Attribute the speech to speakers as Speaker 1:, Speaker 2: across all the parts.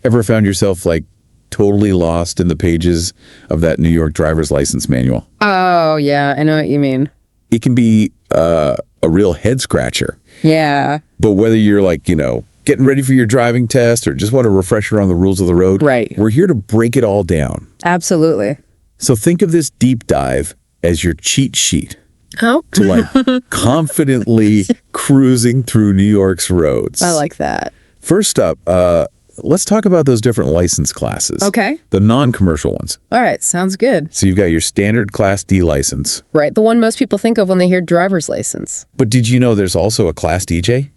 Speaker 1: Ever found yourself like totally lost in the pages of that New York driver's license manual?
Speaker 2: Oh, yeah, I know what you mean.
Speaker 1: It can be a real head scratcher.
Speaker 2: Yeah.
Speaker 1: But whether you're like, getting ready for your driving test or just want a refresher on the rules of the road,
Speaker 2: Right.
Speaker 1: we're here to break it all down.
Speaker 2: Absolutely.
Speaker 1: So think of this deep dive as your cheat sheet
Speaker 2: Oh,
Speaker 1: to like confidently cruising through New York's roads.
Speaker 2: I like that.
Speaker 1: First up, let's talk about those different license classes.
Speaker 2: Okay.
Speaker 1: The non-commercial ones.
Speaker 2: All right, sounds good.
Speaker 1: So you've got your standard Class D license.
Speaker 2: Right, the one most people think of when they hear driver's license.
Speaker 1: But did you know there's also a Class DJ?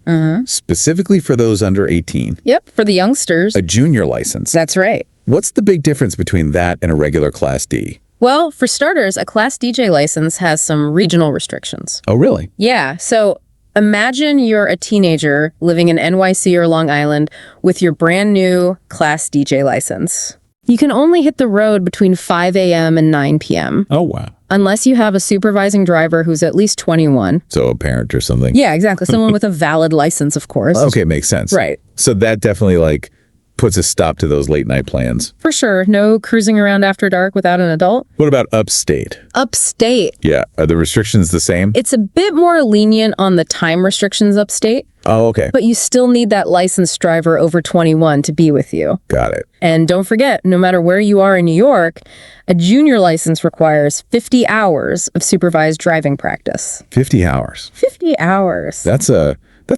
Speaker 1: Specifically for those under 18.
Speaker 2: Yep, for the youngsters.
Speaker 1: A junior license.
Speaker 2: That's right.
Speaker 1: What's the big difference between that and a regular Class D?
Speaker 2: Well, for starters, a Class DJ license has some regional restrictions.
Speaker 1: Oh, really?
Speaker 2: Yeah, so imagine you're a teenager living in NYC or Long Island with your brand new Class DJ license. You can only hit the road between 5 a.m. and 9 p.m.
Speaker 1: Oh, wow.
Speaker 2: unless you have a supervising driver who's at least 21.
Speaker 1: So a parent or something.
Speaker 2: Yeah, exactly. Someone with a valid license, of course.
Speaker 1: Okay, makes sense.
Speaker 2: Right.
Speaker 1: So that definitely puts a stop to those late night plans.
Speaker 2: For sure. No cruising around after dark without an adult.
Speaker 1: What about upstate?
Speaker 2: Upstate.
Speaker 1: Yeah. Are the restrictions the same?
Speaker 2: It's a bit more lenient on the time restrictions upstate,
Speaker 1: Oh, okay.
Speaker 2: but you still need that licensed driver over 21 to be with you.
Speaker 1: Got it.
Speaker 2: And don't forget, no matter where you are in New York, a junior license requires 50 hours of supervised driving practice.
Speaker 1: 50 hours.
Speaker 2: 50 hours.
Speaker 1: That's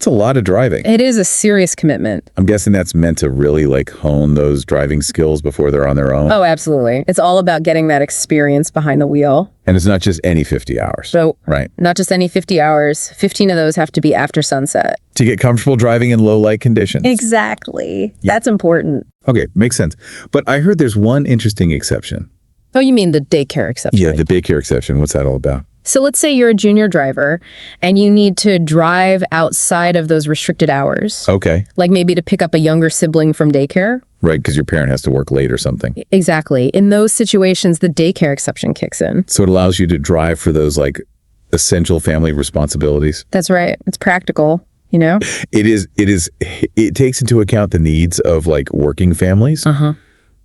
Speaker 1: a lot of driving.
Speaker 2: It is a serious commitment.
Speaker 1: I'm guessing that's meant to really hone those driving skills before they're on their own.
Speaker 2: Oh, absolutely. It's all about getting that experience behind the wheel.
Speaker 1: And it's not just any 50 hours.
Speaker 2: So,
Speaker 1: right.
Speaker 2: Not just any 50 hours. 15 of those have to be after sunset.
Speaker 1: To get comfortable driving in low light conditions.
Speaker 2: Exactly. Yeah. That's important.
Speaker 1: Okay, makes sense. But I heard there's one interesting exception.
Speaker 2: Oh, you mean the daycare exception?
Speaker 1: Yeah, the daycare exception. What's that all about?
Speaker 2: So let's say you're a junior driver and you need to drive outside of those restricted hours.
Speaker 1: Okay.
Speaker 2: Like maybe to pick up a younger sibling from daycare.
Speaker 1: Right, because your parent has to work late or something.
Speaker 2: Exactly. In those situations, the daycare exception kicks in.
Speaker 1: So it allows you to drive for those essential family responsibilities.
Speaker 2: That's right. It's practical, you know?
Speaker 1: It takes into account the needs of working families.
Speaker 2: Uh-huh.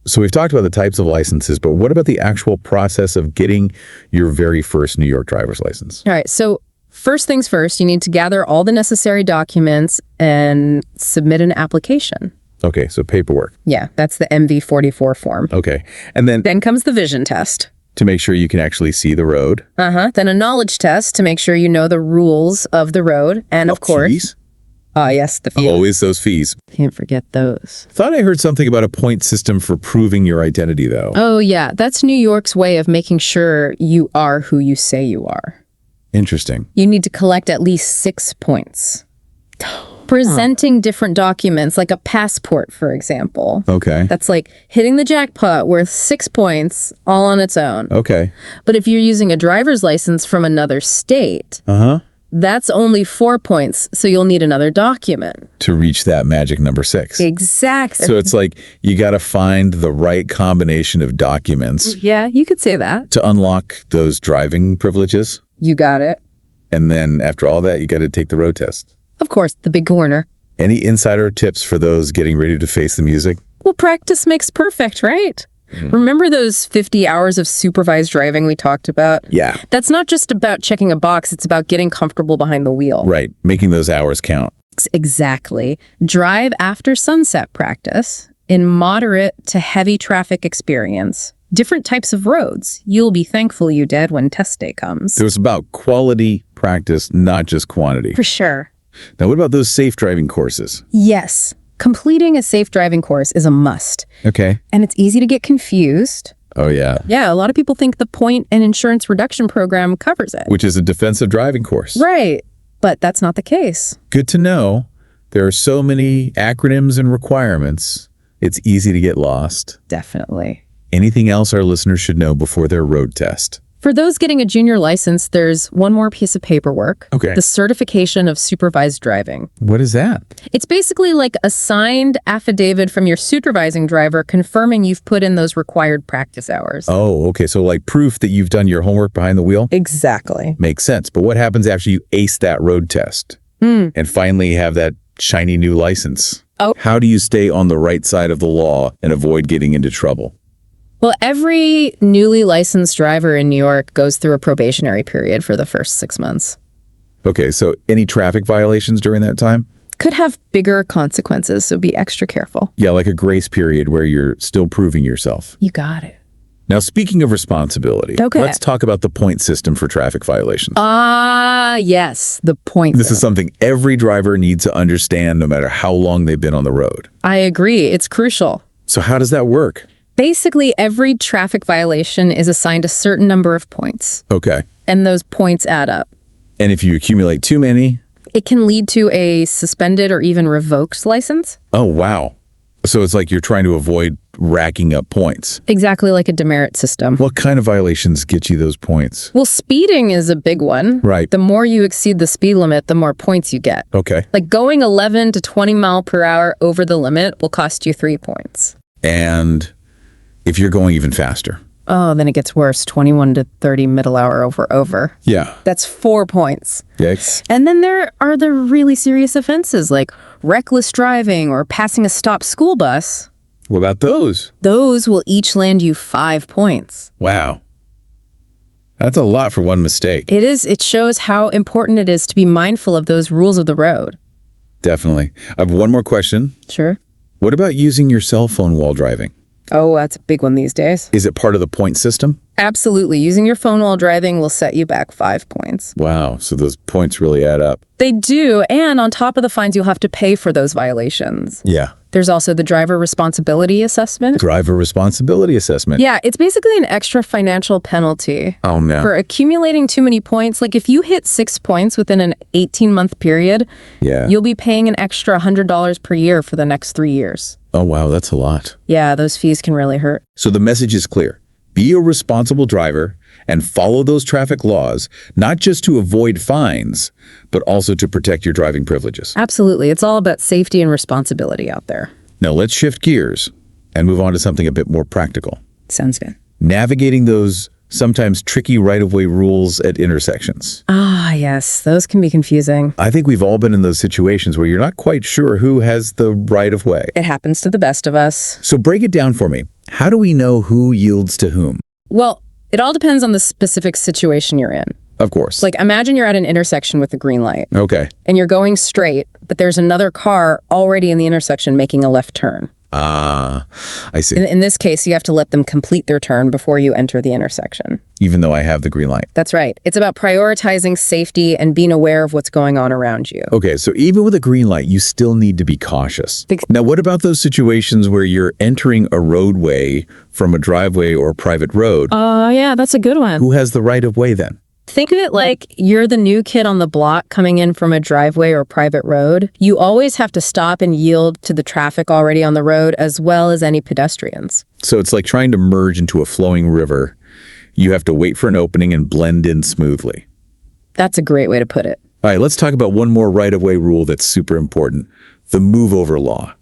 Speaker 1: So we've talked about the types of licenses, but what about the actual process of getting your very first New York driver's license?
Speaker 2: All right. So first things first, you need to gather all the necessary documents and submit an application.
Speaker 1: Okay. So paperwork.
Speaker 2: Yeah. That's the MV-44 form.
Speaker 1: Okay. And then
Speaker 2: comes the vision test.
Speaker 1: To make sure you can actually see the road.
Speaker 2: Uh-huh. Then a knowledge test to make sure you know the rules of the road. And of course...
Speaker 1: Fees?
Speaker 2: Yes, the fees.
Speaker 1: Always those fees.
Speaker 2: Can't forget those.
Speaker 1: Thought I heard something about a point system for proving your identity, though.
Speaker 2: Oh, yeah. That's New York's way of making sure you are who you say you are.
Speaker 1: Interesting.
Speaker 2: You need to collect at least 6 points. Presenting different documents, like a passport, for example.
Speaker 1: Okay.
Speaker 2: That's like hitting the jackpot worth 6 points all on its own.
Speaker 1: Okay.
Speaker 2: But if you're using a driver's license from another state...
Speaker 1: Uh-huh.
Speaker 2: That's only 4 points, so you'll need another document.
Speaker 1: To reach that magic number 6.
Speaker 2: Exactly.
Speaker 1: So it's you got to find the right combination of documents.
Speaker 2: Yeah, you could say that.
Speaker 1: To unlock those driving privileges.
Speaker 2: You got it.
Speaker 1: And then after all that, you got to take the road test.
Speaker 2: Of course, the big corner.
Speaker 1: Any insider tips for those getting ready to face the music?
Speaker 2: Well, practice makes perfect, right? Remember those 50 hours of supervised driving we talked about?
Speaker 1: Yeah.
Speaker 2: That's not just about checking a box. It's about getting comfortable behind the wheel.
Speaker 1: Right. Making those hours count.
Speaker 2: Exactly. Drive after sunset practice in moderate to heavy traffic experience. Different types of roads. You'll be thankful you did when test day comes.
Speaker 1: It was about quality practice, not just quantity.
Speaker 2: For sure.
Speaker 1: Now, what about those safe driving courses?
Speaker 2: Yes. Completing a safe driving course is a must.
Speaker 1: Okay.
Speaker 2: And it's easy to get confused.
Speaker 1: Oh, yeah.
Speaker 2: Yeah, a lot of people think the point and insurance reduction program covers it.
Speaker 1: Which is a defensive driving course.
Speaker 2: Right. But that's not the case.
Speaker 1: Good to know. There are so many acronyms and requirements. It's easy to get lost.
Speaker 2: Definitely.
Speaker 1: Anything else our listeners should know before their road test?
Speaker 2: For those getting a junior license, there's one more piece of paperwork.
Speaker 1: Okay.
Speaker 2: The certification of supervised driving.
Speaker 1: What is that?
Speaker 2: It's basically like a signed affidavit from your supervising driver confirming you've put in those required practice hours.
Speaker 1: Oh, okay. So proof that you've done your homework behind the wheel?
Speaker 2: Exactly.
Speaker 1: Makes sense. But what happens after you ace that road test and finally have that shiny new license?
Speaker 2: Oh.
Speaker 1: How do you stay on the right side of the law and avoid getting into trouble?
Speaker 2: Well, every newly licensed driver in New York goes through a probationary period for the first 6 months.
Speaker 1: Okay, so any traffic violations during that time?
Speaker 2: Could have bigger consequences, so be extra careful.
Speaker 1: Yeah, like a grace period where you're still proving yourself.
Speaker 2: You got it.
Speaker 1: Now, speaking of responsibility,
Speaker 2: Okay.
Speaker 1: let's talk about the point system for traffic violations.
Speaker 2: Yes, the point.
Speaker 1: This is something every driver needs to understand no matter how long they've been on the road.
Speaker 2: I agree. It's crucial.
Speaker 1: So how does that work?
Speaker 2: Basically, every traffic violation is assigned a certain number of points,
Speaker 1: Okay.
Speaker 2: and those points add up.
Speaker 1: And if you accumulate too many?
Speaker 2: It can lead to a suspended or even revoked license.
Speaker 1: Oh, wow. So it's like you're trying to avoid racking up points.
Speaker 2: Exactly like a demerit system.
Speaker 1: What kind of violations get you those points?
Speaker 2: Well, speeding is a big one.
Speaker 1: Right.
Speaker 2: The more you exceed the speed limit, the more points you get.
Speaker 1: Okay.
Speaker 2: Like going 11 to 20 mile per hour over the limit will cost you 3 points.
Speaker 1: And if you're going even faster?
Speaker 2: Oh, then it gets worse. 21 to 30 middle hour over.
Speaker 1: Yeah.
Speaker 2: That's 4 points.
Speaker 1: Yikes.
Speaker 2: And then there are the really serious offenses like reckless driving or passing a stopped school bus.
Speaker 1: What about those?
Speaker 2: Those will each land you 5 points.
Speaker 1: Wow. That's a lot for one mistake.
Speaker 2: It is. It shows how important it is to be mindful of those rules of the road.
Speaker 1: Definitely. I have one more question.
Speaker 2: Sure.
Speaker 1: What about using your cell phone while driving?
Speaker 2: Oh, that's a big one these days.
Speaker 1: Is it part of the point system?
Speaker 2: Absolutely. Using your phone while driving will set you back 5 points.
Speaker 1: Wow. So those points really add up.
Speaker 2: They do. And on top of the fines, you'll have to pay for those violations.
Speaker 1: Yeah.
Speaker 2: There's also the driver responsibility assessment.
Speaker 1: Driver responsibility assessment.
Speaker 2: Yeah, it's basically an extra financial penalty
Speaker 1: Oh, no.
Speaker 2: for accumulating too many points. Like if you hit 6 points within an 18-month period,
Speaker 1: Yeah.
Speaker 2: you'll be paying an extra $100 per year for the next 3 years.
Speaker 1: Oh, wow. That's a lot.
Speaker 2: Yeah, those fees can really hurt.
Speaker 1: So the message is clear. Be a responsible driver and follow those traffic laws, not just to avoid fines, but also to protect your driving privileges.
Speaker 2: Absolutely. It's all about safety and responsibility out there.
Speaker 1: Now let's shift gears and move on to something a bit more practical.
Speaker 2: Sounds good.
Speaker 1: Navigating those sometimes tricky right-of-way rules at intersections.
Speaker 2: Ah, yes. Those can be confusing.
Speaker 1: I think we've all been in those situations where you're not quite sure who has the right-of-way.
Speaker 2: It happens to the best of us.
Speaker 1: So break it down for me. How do we know who yields to whom?
Speaker 2: Well, it all depends on the specific situation you're in.
Speaker 1: Of course.
Speaker 2: Like imagine you're at an intersection with a green light
Speaker 1: Okay.
Speaker 2: and you're going straight, but there's another car already in the intersection making a left turn.
Speaker 1: I see.
Speaker 2: In this case, you have to let them complete their turn before you enter the intersection.
Speaker 1: Even though I have the green light.
Speaker 2: That's right. It's about prioritizing safety and being aware of what's going on around you.
Speaker 1: Okay, so even with a green light, you still need to be cautious. Now, what about those situations where you're entering a roadway from a driveway or a private road?
Speaker 2: Yeah, that's a good one.
Speaker 1: Who has the right of way then?
Speaker 2: Think of it like you're the new kid on the block coming in from a driveway or private road. You always have to stop and yield to the traffic already on the road as well as any pedestrians.
Speaker 1: So it's like trying to merge into a flowing river. You have to wait for an opening and blend in smoothly.
Speaker 2: That's a great way to put it.
Speaker 1: All right, let's talk about one more right-of-way rule that's super important, the move-over law.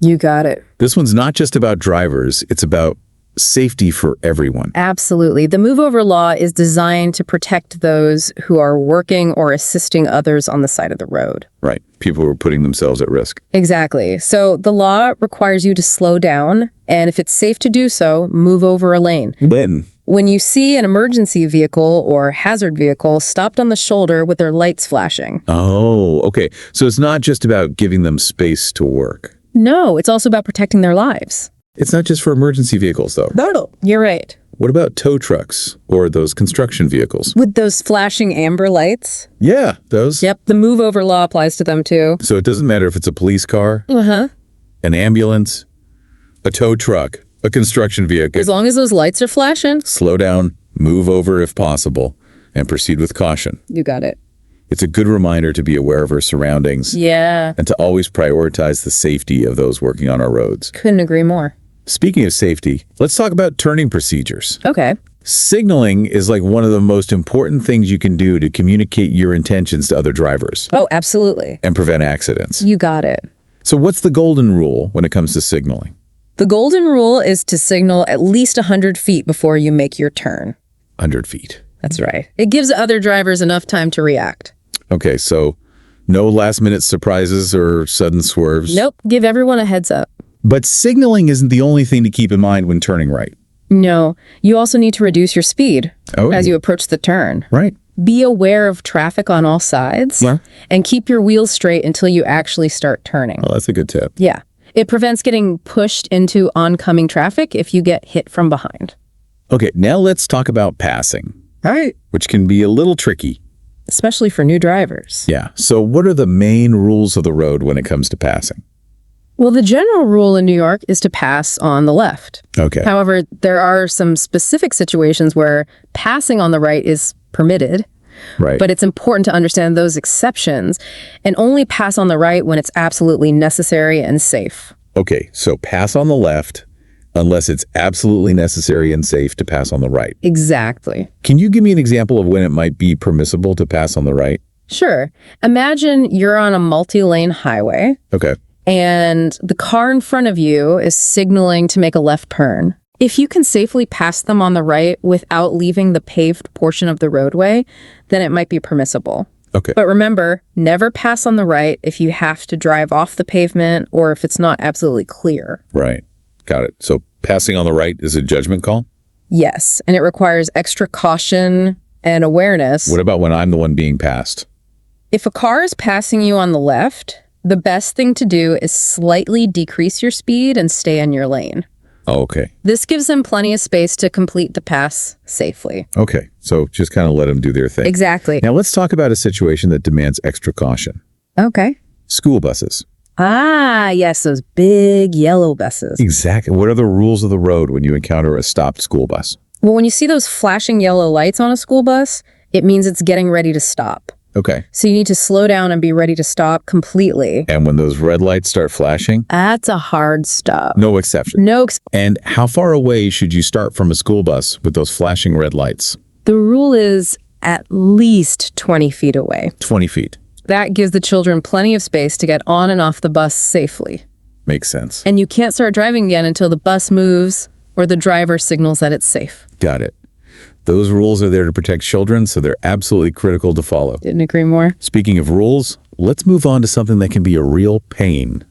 Speaker 2: You got it.
Speaker 1: This one's not just about drivers, it's about safety for everyone.
Speaker 2: Absolutely. The move over law is designed to protect those who are working or assisting others on the side of the road.
Speaker 1: Right, people who are putting themselves at risk.
Speaker 2: Exactly. So the law requires you to slow down, and if it's safe to do so, move over a lane.
Speaker 1: Then,
Speaker 2: When you see an emergency vehicle or hazard vehicle stopped on the shoulder with their lights flashing.
Speaker 1: oh, okay. So it's not just about giving them space to work.
Speaker 2: No, it's also about protecting their lives.
Speaker 1: It's not just for emergency vehicles, though.
Speaker 2: No. You're right.
Speaker 1: What about tow trucks or those construction vehicles?
Speaker 2: With those flashing amber lights?
Speaker 1: Yeah, those.
Speaker 2: Yep, the move over law applies to them too.
Speaker 1: So it doesn't matter if it's a police car, an ambulance, a tow truck, a construction vehicle.
Speaker 2: As long as those lights are flashing.
Speaker 1: Slow down, move over if possible, and proceed with caution.
Speaker 2: You got it.
Speaker 1: It's a good reminder to be aware of our surroundings
Speaker 2: Yeah,
Speaker 1: and to always prioritize the safety of those working on our roads.
Speaker 2: couldn't agree more.
Speaker 1: Speaking of safety, let's talk about turning procedures.
Speaker 2: Okay.
Speaker 1: Signaling is like one of the most important things you can do to communicate your intentions to other drivers
Speaker 2: Oh, absolutely.
Speaker 1: and prevent accidents.
Speaker 2: You got it.
Speaker 1: So what's the golden rule when it comes to signaling?
Speaker 2: The golden rule is to signal at least 100 feet before you make your turn.
Speaker 1: 100 feet.
Speaker 2: That's right. It gives other drivers enough time to react.
Speaker 1: Okay, so No last-minute surprises or sudden swerves.
Speaker 2: Nope, give everyone a heads up.
Speaker 1: But signaling isn't the only thing to keep in mind when turning right.
Speaker 2: No, you also need to reduce your speed
Speaker 1: Oh,
Speaker 2: as you approach the turn.
Speaker 1: Right.
Speaker 2: Be aware of traffic on all sides and keep your wheels straight until you actually start turning.
Speaker 1: Well, that's a good tip.
Speaker 2: Yeah. It prevents getting pushed into oncoming traffic if you get hit from behind.
Speaker 1: Okay, now let's talk about passing.
Speaker 2: All right.
Speaker 1: Which can be a little tricky.
Speaker 2: Especially for new drivers.
Speaker 1: Yeah. So what are the main rules of the road when it comes to passing?
Speaker 2: Well, the general rule in New York is to pass on the left.
Speaker 1: Okay.
Speaker 2: However, there are some specific situations where passing on the right is permitted.
Speaker 1: Right.
Speaker 2: But it's important to understand those exceptions and only pass on the right when it's absolutely necessary and safe.
Speaker 1: Okay, so pass on the left unless it's absolutely necessary and safe to pass on the right.
Speaker 2: Exactly.
Speaker 1: Can you give me an example of when it might be permissible to pass on the right?
Speaker 2: Sure. Imagine you're on a multi-lane highway
Speaker 1: Okay.
Speaker 2: and the car in front of you is signaling to make a left turn. If you can safely pass them on the right without leaving the paved portion of the roadway, then it might be permissible.
Speaker 1: Okay.
Speaker 2: But remember, never pass on the right if you have to drive off the pavement or if it's not absolutely clear.
Speaker 1: Right. Got it. So passing on the right is a judgment call?
Speaker 2: Yes, and it requires extra caution and awareness.
Speaker 1: What about when I'm the one being passed?
Speaker 2: If a car is passing you on the left, the best thing to do is slightly decrease your speed and stay in your lane.
Speaker 1: Oh, okay.
Speaker 2: This gives them plenty of space to complete the pass safely.
Speaker 1: Okay. So just kind of let them do their thing.
Speaker 2: Exactly.
Speaker 1: Now let's talk about a situation that demands extra caution.
Speaker 2: Okay.
Speaker 1: School buses.
Speaker 2: Ah, yes, those big yellow buses.
Speaker 1: Exactly. What are the rules of the road when you encounter a stopped school bus?
Speaker 2: Well, when you see those flashing yellow lights on a school bus, it means it's getting ready to stop.
Speaker 1: Okay.
Speaker 2: So you need to slow down and be ready to stop completely.
Speaker 1: And when those red lights start flashing?
Speaker 2: That's a hard stop.
Speaker 1: No exception. And how far away should you start from a school bus with those flashing red lights?
Speaker 2: The rule is at least 20 feet away.
Speaker 1: 20 feet.
Speaker 2: That gives the children plenty of space to get on and off the bus safely.
Speaker 1: Makes sense.
Speaker 2: And you can't start driving again until the bus moves or the driver signals that it's safe.
Speaker 1: Got it. Those rules are there to protect children, so they're absolutely critical to follow.
Speaker 2: Didn't agree more.
Speaker 1: Speaking of rules, let's move on to something that can be a real pain.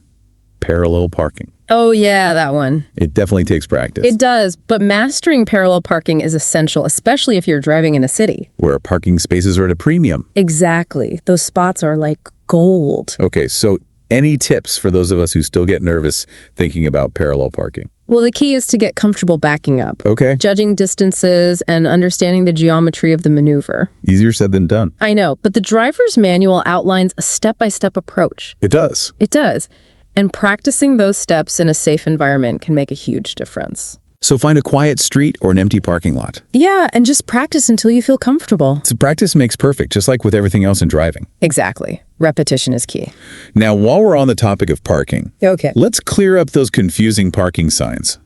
Speaker 1: Parallel parking.
Speaker 2: Oh, yeah, that one.
Speaker 1: It definitely takes practice.
Speaker 2: It does, but mastering parallel parking is essential, especially if you're driving in a city.
Speaker 1: Where parking spaces are at a premium.
Speaker 2: Exactly. Those spots are like gold.
Speaker 1: Okay, so any tips for those of us who still get nervous thinking about parallel parking?
Speaker 2: Well, the key is to get comfortable backing up.
Speaker 1: Okay.
Speaker 2: Judging distances and understanding the geometry of the maneuver.
Speaker 1: Easier said than done.
Speaker 2: I know, but the driver's manual outlines a step-by-step approach.
Speaker 1: It does.
Speaker 2: It does. And practicing those steps in a safe environment can make a huge difference.
Speaker 1: So find a quiet street or an empty parking lot.
Speaker 2: Yeah, and just practice until you feel comfortable.
Speaker 1: So practice makes perfect, just like with everything else in driving.
Speaker 2: Exactly. Repetition is key.
Speaker 1: Now, while we're on the topic of parking,
Speaker 2: Okay.
Speaker 1: let's clear up those confusing parking signs.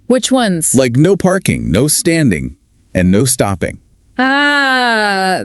Speaker 2: Which ones?
Speaker 1: Like no parking, no standing, and no stopping.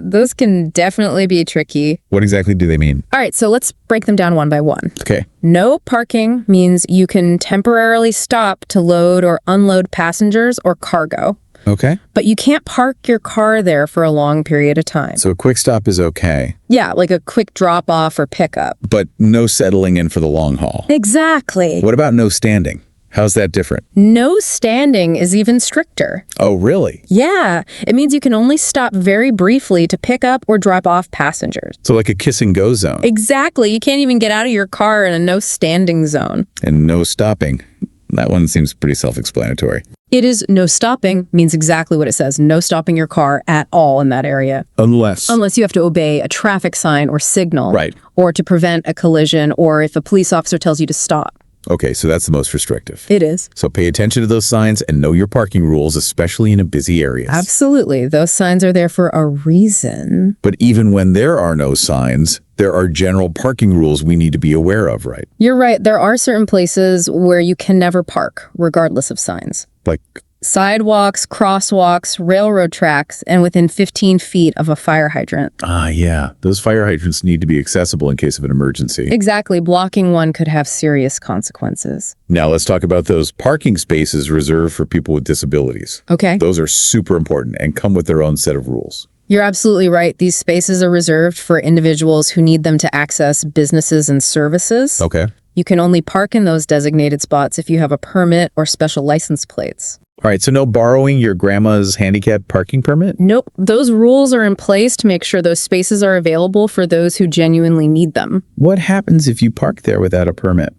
Speaker 2: Those can definitely be tricky.
Speaker 1: What exactly do they mean?
Speaker 2: All right, so let's break them down one by one.
Speaker 1: Okay.
Speaker 2: No parking means you can temporarily stop to load or unload passengers or cargo,
Speaker 1: Okay.
Speaker 2: but you can't park your car there for a long period of time.
Speaker 1: So a quick stop is okay,
Speaker 2: Yeah, like a quick drop off or pickup.
Speaker 1: but no settling in for the long haul.
Speaker 2: Exactly.
Speaker 1: What about no standing? How's that different?
Speaker 2: No standing is even stricter.
Speaker 1: Oh, really?
Speaker 2: Yeah, it means you can only stop very briefly to pick up or drop off passengers.
Speaker 1: So like a kiss and go zone.
Speaker 2: Exactly. You can't even get out of your car in a no standing zone.
Speaker 1: And no stopping. That one seems pretty self-explanatory.
Speaker 2: It is no stopping means exactly what it says. No stopping your car at all in that area.
Speaker 1: Unless
Speaker 2: Unless you have to obey a traffic sign or signal.
Speaker 1: Right.
Speaker 2: Or to prevent a collision or if a police officer tells you to stop.
Speaker 1: Okay, so that's the most restrictive.
Speaker 2: It is.
Speaker 1: So pay attention to those signs and know your parking rules, especially in a busy area.
Speaker 2: Absolutely. Those signs are there for a reason.
Speaker 1: But even when there are no signs, there are general parking rules we need to be aware of, right?
Speaker 2: You're right. There are certain places where you can never park, regardless of signs.
Speaker 1: Like,
Speaker 2: Sidewalks, crosswalks, railroad tracks, and within 15 feet of a fire hydrant.
Speaker 1: yeah, those fire hydrants need to be accessible in case of an emergency.
Speaker 2: Exactly. Blocking one could have serious consequences.
Speaker 1: Now let's talk about those parking spaces reserved for people with disabilities.
Speaker 2: Okay.
Speaker 1: Those are super important and come with their own set of rules.
Speaker 2: You're absolutely right. These spaces are reserved for individuals who need them to access businesses and services.
Speaker 1: Okay.
Speaker 2: You can only park in those designated spots if you have a permit or special license plates.
Speaker 1: All right, so no borrowing your grandma's handicap parking permit?
Speaker 2: Nope. Those rules are in place to make sure those spaces are available for those who genuinely need them.
Speaker 1: What happens if you park there without a permit?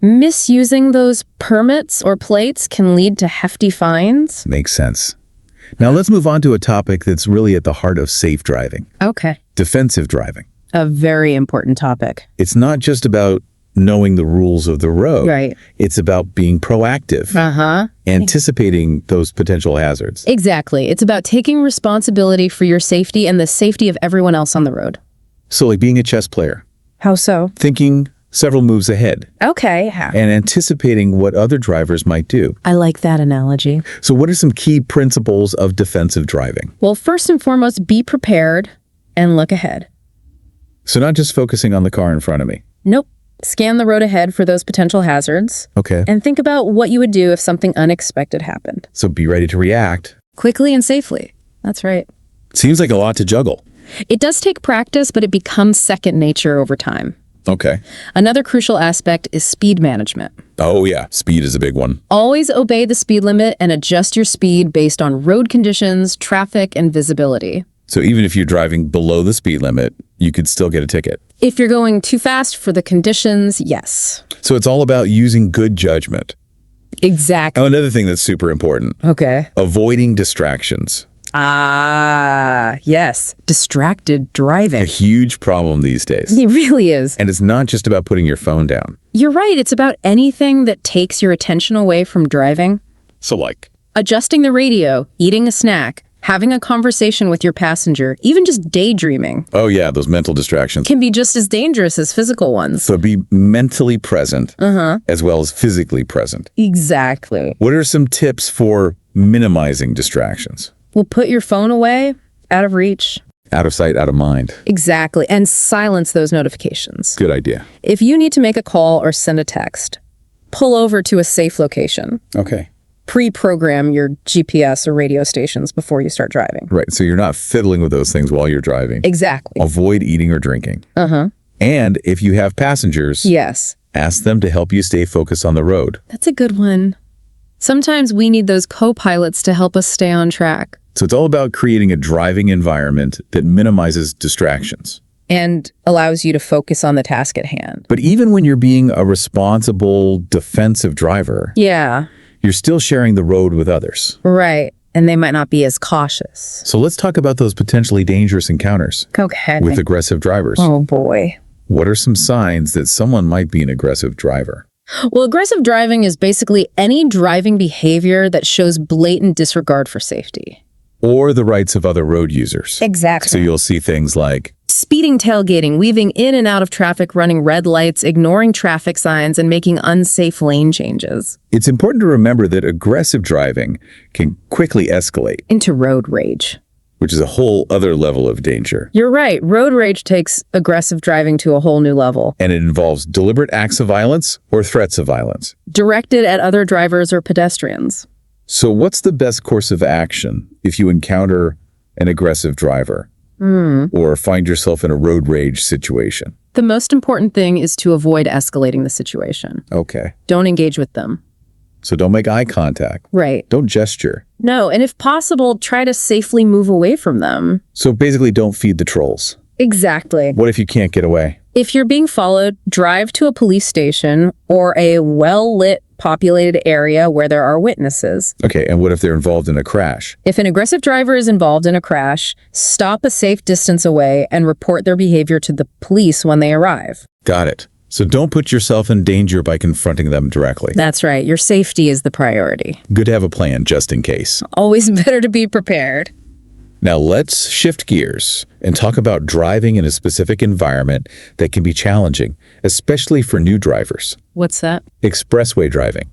Speaker 2: Misusing those permits or plates can lead to hefty fines.
Speaker 1: Makes sense. Now let's move on to a topic that's really at the heart of safe driving.
Speaker 2: Okay.
Speaker 1: Defensive driving.
Speaker 2: A very important topic.
Speaker 1: It's not just about knowing the rules of the road.
Speaker 2: Right.
Speaker 1: It's about being proactive, anticipating those potential hazards.
Speaker 2: Exactly. It's about taking responsibility for your safety and the safety of everyone else on the road.
Speaker 1: So like being a chess player,
Speaker 2: How so?
Speaker 1: thinking several moves ahead
Speaker 2: Okay.
Speaker 1: and anticipating what other drivers might do.
Speaker 2: I like that analogy.
Speaker 1: So what are some key principles of defensive driving?
Speaker 2: Well, first and foremost, be prepared and look ahead.
Speaker 1: So not just focusing on the car in front of me.
Speaker 2: Nope. Scan the road ahead for those potential hazards.
Speaker 1: Okay.
Speaker 2: And think about what you would do if something unexpected happened.
Speaker 1: So be ready to react.
Speaker 2: Quickly and safely. That's right.
Speaker 1: Seems like a lot to juggle.
Speaker 2: It does take practice, but it becomes second nature over time.
Speaker 1: Okay.
Speaker 2: Another crucial aspect is speed management.
Speaker 1: Oh yeah, speed is a big one.
Speaker 2: Always obey the speed limit and adjust your speed based on road conditions, traffic, and visibility.
Speaker 1: So even if you're driving below the speed limit, you could still get a ticket.
Speaker 2: If you're going too fast for the conditions, yes.
Speaker 1: So it's all about using good judgment.
Speaker 2: Exactly.
Speaker 1: Oh, another thing that's super important,
Speaker 2: Okay.
Speaker 1: avoiding distractions.
Speaker 2: Yes. Distracted
Speaker 1: A
Speaker 2: driving.
Speaker 1: huge problem these days.
Speaker 2: It really is.
Speaker 1: And it's not just about putting your phone down.
Speaker 2: You're right. It's about anything that takes your attention away from driving.
Speaker 1: So like,
Speaker 2: Adjusting the radio, eating a snack, having a conversation with your passenger, even just daydreaming,
Speaker 1: oh yeah, those mental distractions.
Speaker 2: can be just as dangerous as physical ones.
Speaker 1: So be mentally present as well as physically present.
Speaker 2: Exactly.
Speaker 1: What are some tips for minimizing distractions?
Speaker 2: Well, put your phone away, out of reach.
Speaker 1: Out of sight, out of mind.
Speaker 2: Exactly. And silence those notifications.
Speaker 1: Good idea.
Speaker 2: If you need to make a call or send a text, pull over to a safe location.
Speaker 1: Okay.
Speaker 2: Pre-program your GPS or radio stations before you start driving.
Speaker 1: Right. So you're not fiddling with those things while you're driving.
Speaker 2: Exactly.
Speaker 1: Avoid eating or drinking. And if you have passengers,
Speaker 2: Yes.
Speaker 1: ask them to help you stay focused on the road.
Speaker 2: That's a good one. Sometimes we need those co-pilots to help us stay on track
Speaker 1: So it's all about creating a driving environment that minimizes distractions.
Speaker 2: and allows you to focus on the task at hand.
Speaker 1: But even when you're being a responsible, defensive driver,
Speaker 2: Yeah,
Speaker 1: you're still sharing the road with others.
Speaker 2: right. And they might not be as cautious.
Speaker 1: So let's talk about those potentially dangerous encounters
Speaker 2: Go ahead.
Speaker 1: with aggressive drivers.
Speaker 2: Oh, boy.
Speaker 1: What are some signs that someone might be an aggressive driver?
Speaker 2: Well, aggressive driving is basically any driving behavior that shows blatant disregard for safety.
Speaker 1: Or the rights of other road users.
Speaker 2: Exactly.
Speaker 1: So you'll see things like,
Speaker 2: Speeding, tailgating, weaving in and out of traffic, running red lights, ignoring traffic signs, and making unsafe lane changes.
Speaker 1: it's important to remember that aggressive driving can quickly escalate,
Speaker 2: Into road rage.
Speaker 1: which is a whole other level of danger.
Speaker 2: You're right. Road rage takes aggressive driving to a whole new level.
Speaker 1: And it involves deliberate acts of violence or threats of violence.
Speaker 2: Directed at other drivers or pedestrians.
Speaker 1: So what's the best course of action if you encounter an aggressive driver or find yourself in a road rage situation?
Speaker 2: The most important thing is to avoid escalating the situation.
Speaker 1: Okay.
Speaker 2: Don't engage with them.
Speaker 1: So don't make eye contact.
Speaker 2: Right.
Speaker 1: Don't gesture.
Speaker 2: No, and if possible, try to safely move away from them.
Speaker 1: So basically don't feed the trolls.
Speaker 2: Exactly.
Speaker 1: What if you can't get away?
Speaker 2: If you're being followed, drive to a police station or a well-lit, populated area where there are witnesses.
Speaker 1: Okay, and what if they're involved in a crash?
Speaker 2: If an aggressive driver is involved in a crash, stop a safe distance away and report their behavior to the police when they arrive.
Speaker 1: Got it. So don't put yourself in danger by confronting them directly.
Speaker 2: That's right. Your safety is the priority.
Speaker 1: Good to have a plan just in case.
Speaker 2: Always better to be prepared.
Speaker 1: Now let's shift gears and talk about driving in a specific environment that can be challenging, especially for new drivers.
Speaker 2: What's that?
Speaker 1: Expressway driving.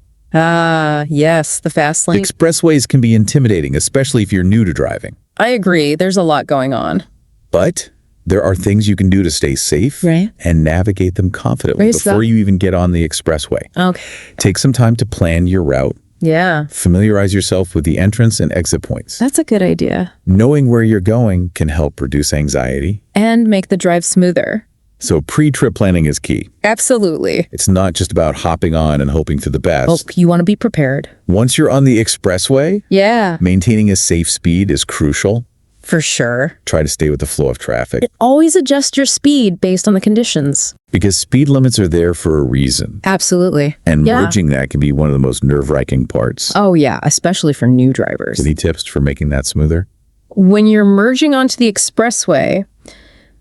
Speaker 2: Yes, the fast lane.
Speaker 1: Expressways can be intimidating, especially if you're new to driving.
Speaker 2: I agree. There's a lot going on.
Speaker 1: But there are things you can do to stay safe
Speaker 2: Right.
Speaker 1: and navigate them confidently
Speaker 2: Raise
Speaker 1: before
Speaker 2: that.
Speaker 1: you even get on the expressway.
Speaker 2: Okay.
Speaker 1: Take some time to plan your route,
Speaker 2: Yeah,
Speaker 1: Familiarize yourself with the entrance and exit points.
Speaker 2: that's a good idea.
Speaker 1: Knowing where you're going can help reduce anxiety.
Speaker 2: And make the drive smoother.
Speaker 1: So pre-trip planning is key.
Speaker 2: Absolutely.
Speaker 1: It's not just about hopping on and hoping for the best.
Speaker 2: Oh, you want to be prepared.
Speaker 1: Once you're on the expressway,
Speaker 2: Yeah,
Speaker 1: maintaining a safe speed is crucial.
Speaker 2: for sure.
Speaker 1: Try to stay with the flow of traffic
Speaker 2: Always adjust your speed based on the conditions.
Speaker 1: because speed limits are there for a reason.
Speaker 2: Absolutely.
Speaker 1: And
Speaker 2: Yeah.
Speaker 1: merging that can be one of the most nerve-wracking parts.
Speaker 2: Oh, yeah, especially for new drivers.
Speaker 1: Any tips for making that smoother?
Speaker 2: When you're merging onto the expressway,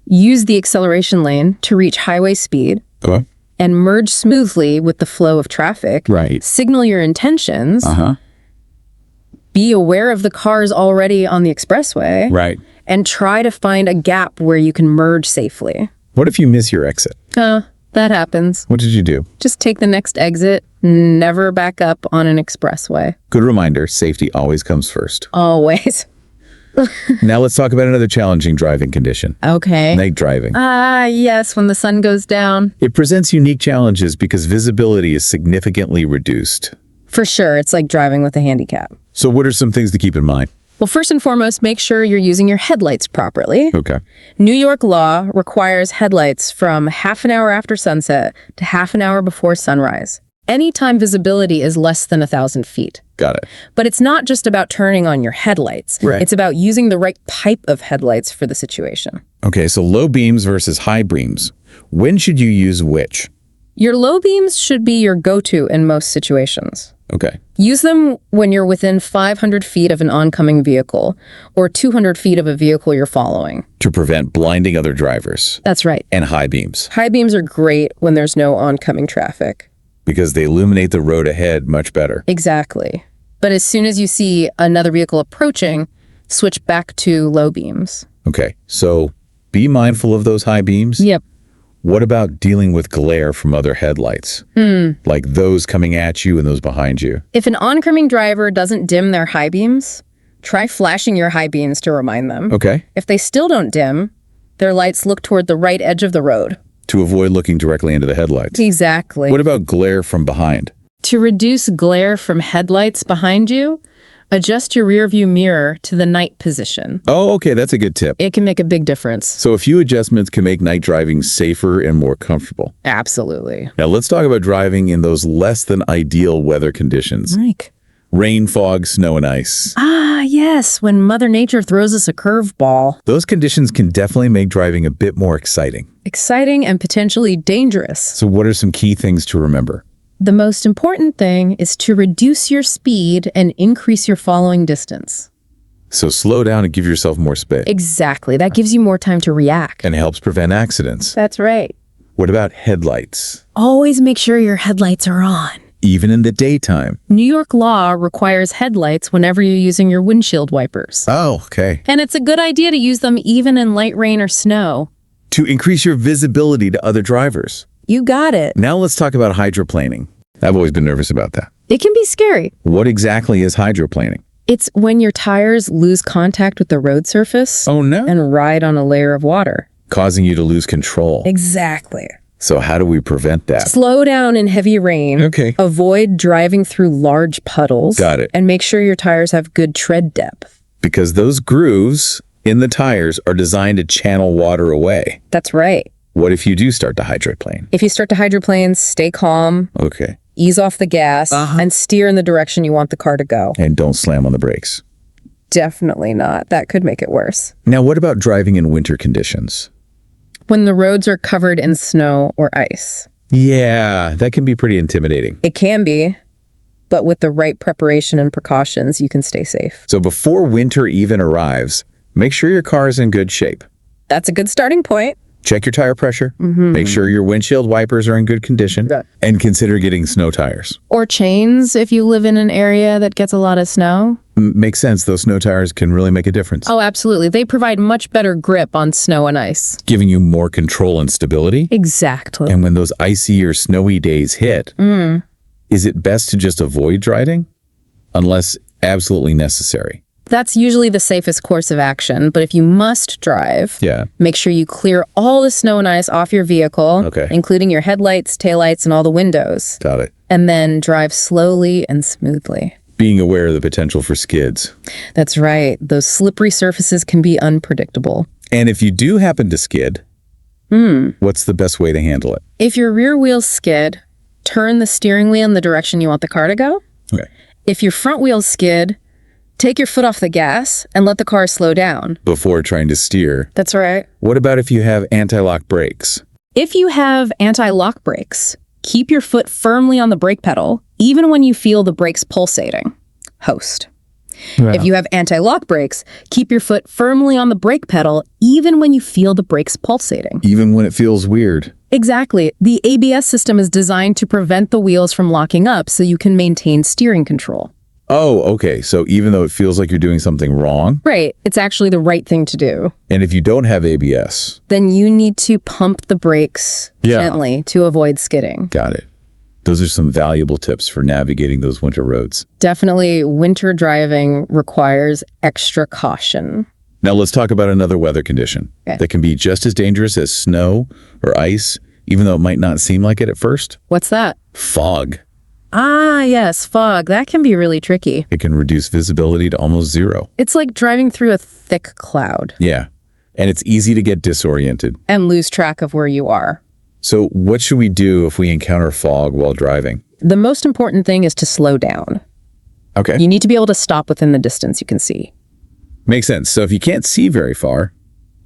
Speaker 2: use the acceleration lane to reach highway speed
Speaker 1: Okay.
Speaker 2: and merge smoothly with the flow of traffic.
Speaker 1: Right.
Speaker 2: Signal your intentions.
Speaker 1: Uh-huh.
Speaker 2: Be aware of the cars already on the expressway.
Speaker 1: Right.
Speaker 2: And try to find a gap where you can merge safely.
Speaker 1: What if you miss your exit?
Speaker 2: That happens.
Speaker 1: What did you do?
Speaker 2: Just take the next exit. Never back up on an expressway.
Speaker 1: Good reminder, safety always comes first.
Speaker 2: Always.
Speaker 1: Now let's talk about another challenging driving condition.
Speaker 2: Okay.
Speaker 1: Night driving.
Speaker 2: Yes, when the sun goes down.
Speaker 1: It presents unique challenges because visibility is significantly reduced.
Speaker 2: For sure, it's like driving with a handicap.
Speaker 1: So what are some things to keep in mind?
Speaker 2: Well, first and foremost, make sure you're using your headlights properly.
Speaker 1: Okay.
Speaker 2: New York law requires headlights from half an hour after sunset to half an hour before sunrise. Anytime visibility is less than 1,000 feet.
Speaker 1: Got it.
Speaker 2: But it's not just about turning on your headlights.
Speaker 1: Right.
Speaker 2: It's about using the right type of headlights for the situation.
Speaker 1: Okay, so low beams versus high beams. When should you use which?
Speaker 2: Your low beams should be your go-to in most situations.
Speaker 1: Okay.
Speaker 2: Use them when you're within 500 feet of an oncoming vehicle or 200 feet of a vehicle you're following.
Speaker 1: To prevent blinding other drivers.
Speaker 2: That's right.
Speaker 1: And high beams,
Speaker 2: High beams are great when there's no oncoming traffic.
Speaker 1: because they illuminate the road ahead much better.
Speaker 2: Exactly. But as soon as you see another vehicle approaching, switch back to low beams.
Speaker 1: Okay, so be mindful of those high beams.
Speaker 2: Yep.
Speaker 1: What about dealing with glare from other headlights? Like those coming at you and those behind you.
Speaker 2: If an oncoming driver doesn't dim their high beams, try flashing your high beams to remind them.
Speaker 1: Okay.
Speaker 2: If they still don't dim, their lights look toward the right edge of the road.
Speaker 1: To avoid looking directly into the headlights.
Speaker 2: Exactly.
Speaker 1: What about glare from behind?
Speaker 2: To reduce glare from headlights behind you, adjust your rearview mirror to the night position.
Speaker 1: Oh, okay, that's a good tip.
Speaker 2: It can make a big difference.
Speaker 1: So a few adjustments can make night driving safer and more comfortable.
Speaker 2: Absolutely.
Speaker 1: Now let's talk about driving in those less than ideal weather conditions.
Speaker 2: Mike.
Speaker 1: Rain, fog, snow, and ice.
Speaker 2: Yes, when Mother Nature throws us a curveball.
Speaker 1: Those conditions can definitely make driving a bit more exciting.
Speaker 2: Exciting and potentially dangerous.
Speaker 1: So what are some key things to remember?
Speaker 2: The most important thing is to reduce your speed and increase your following distance.
Speaker 1: So slow down and give yourself more space.
Speaker 2: Exactly. That gives you more time to react.
Speaker 1: And helps prevent accidents.
Speaker 2: That's right.
Speaker 1: What about headlights?
Speaker 2: Always make sure your headlights are on.
Speaker 1: Even in the daytime.
Speaker 2: New York law requires headlights whenever you're using your windshield wipers.
Speaker 1: Oh, okay.
Speaker 2: And it's a good idea to use them even in light rain or snow.
Speaker 1: To increase your visibility to other drivers.
Speaker 2: You got it.
Speaker 1: Now let's talk about hydroplaning. I've always been nervous about that.
Speaker 2: It can be scary.
Speaker 1: What exactly is hydroplaning?
Speaker 2: It's when your tires lose contact with the road surface
Speaker 1: Oh, no.
Speaker 2: and ride on a layer of water.
Speaker 1: Causing you to lose control.
Speaker 2: Exactly.
Speaker 1: So how do we prevent that?
Speaker 2: Slow down in heavy rain.
Speaker 1: Okay.
Speaker 2: Avoid driving through large puddles.
Speaker 1: Got it.
Speaker 2: And make sure your tires have good tread depth.
Speaker 1: Because those grooves in the tires are designed to channel water away.
Speaker 2: That's right.
Speaker 1: What if you do start to hydroplane?
Speaker 2: If you start to hydroplane, stay calm,
Speaker 1: Okay.
Speaker 2: ease off the gas, and steer in the direction you want the car to go.
Speaker 1: And don't slam on the brakes.
Speaker 2: Definitely not. That could make it worse.
Speaker 1: Now, what about driving in winter conditions?
Speaker 2: When the roads are covered in snow or ice.
Speaker 1: Yeah, that can be pretty intimidating.
Speaker 2: It can be, but with the right preparation and precautions, you can stay safe.
Speaker 1: So before winter even arrives, make sure your car is in good shape.
Speaker 2: That's a good starting point.
Speaker 1: Check your tire pressure. Make sure your windshield wipers are in good condition.
Speaker 2: Yeah.
Speaker 1: And consider getting snow tires.
Speaker 2: Or chains if you live in an area that gets a lot of snow.
Speaker 1: Makes sense. Those snow tires can really make a difference.
Speaker 2: Oh, absolutely. They provide much better grip on snow and ice.
Speaker 1: Giving you more control and stability.
Speaker 2: Exactly.
Speaker 1: And when those icy or snowy days hit, is it best to just avoid driving? Unless absolutely necessary.
Speaker 2: That's usually the safest course of action, but if you must drive,
Speaker 1: Yeah.
Speaker 2: make sure you clear all the snow and ice off your vehicle,
Speaker 1: Okay.
Speaker 2: including your headlights, taillights, and all the windows.
Speaker 1: Got it.
Speaker 2: and then drive slowly and smoothly.
Speaker 1: Being aware of the potential for skids.
Speaker 2: That's right. Those slippery surfaces can be unpredictable.
Speaker 1: And if you do happen to skid, what's the best way to handle it?
Speaker 2: If your rear wheels skid, turn the steering wheel in the direction you want the car to go.
Speaker 1: Okay.
Speaker 2: If your front wheels skid, take your foot off the gas and let the car slow down.
Speaker 1: Before trying to steer.
Speaker 2: That's right.
Speaker 1: What about if you have anti-lock brakes?
Speaker 2: If you have anti-lock brakes, keep your foot firmly on the brake pedal, even when you feel the brakes pulsating. Host.
Speaker 1: Wow.
Speaker 2: If you have anti-lock brakes, keep your foot firmly on the brake pedal, even when you feel the brakes pulsating.
Speaker 1: Even when it feels weird.
Speaker 2: Exactly. The ABS system is designed to prevent the wheels from locking up so you can maintain steering control.
Speaker 1: Oh, okay. So even though it feels like you're doing something wrong,
Speaker 2: Right. It's actually the right thing to do.
Speaker 1: and if you don't have ABS,
Speaker 2: Then you need to pump the brakes
Speaker 1: Yeah.
Speaker 2: gently to avoid skidding.
Speaker 1: got it. Those are some valuable tips for navigating those winter roads.
Speaker 2: Definitely, winter driving requires extra caution.
Speaker 1: Now let's talk about another weather condition
Speaker 2: Okay.
Speaker 1: that can be just as dangerous as snow or ice, even though it might not seem like it at first.
Speaker 2: What's that?
Speaker 1: Fog.
Speaker 2: Ah, yes, fog. That can be really tricky.
Speaker 1: It can reduce visibility to almost zero.
Speaker 2: It's like driving through a thick cloud
Speaker 1: Yeah. And it's easy to get disoriented.
Speaker 2: and lose track of where you are.
Speaker 1: So what should we do if we encounter fog while driving?
Speaker 2: The most important thing is to slow down.
Speaker 1: Okay.
Speaker 2: You need to be able to stop within the distance you can see.
Speaker 1: Makes sense. So if you can't see very far,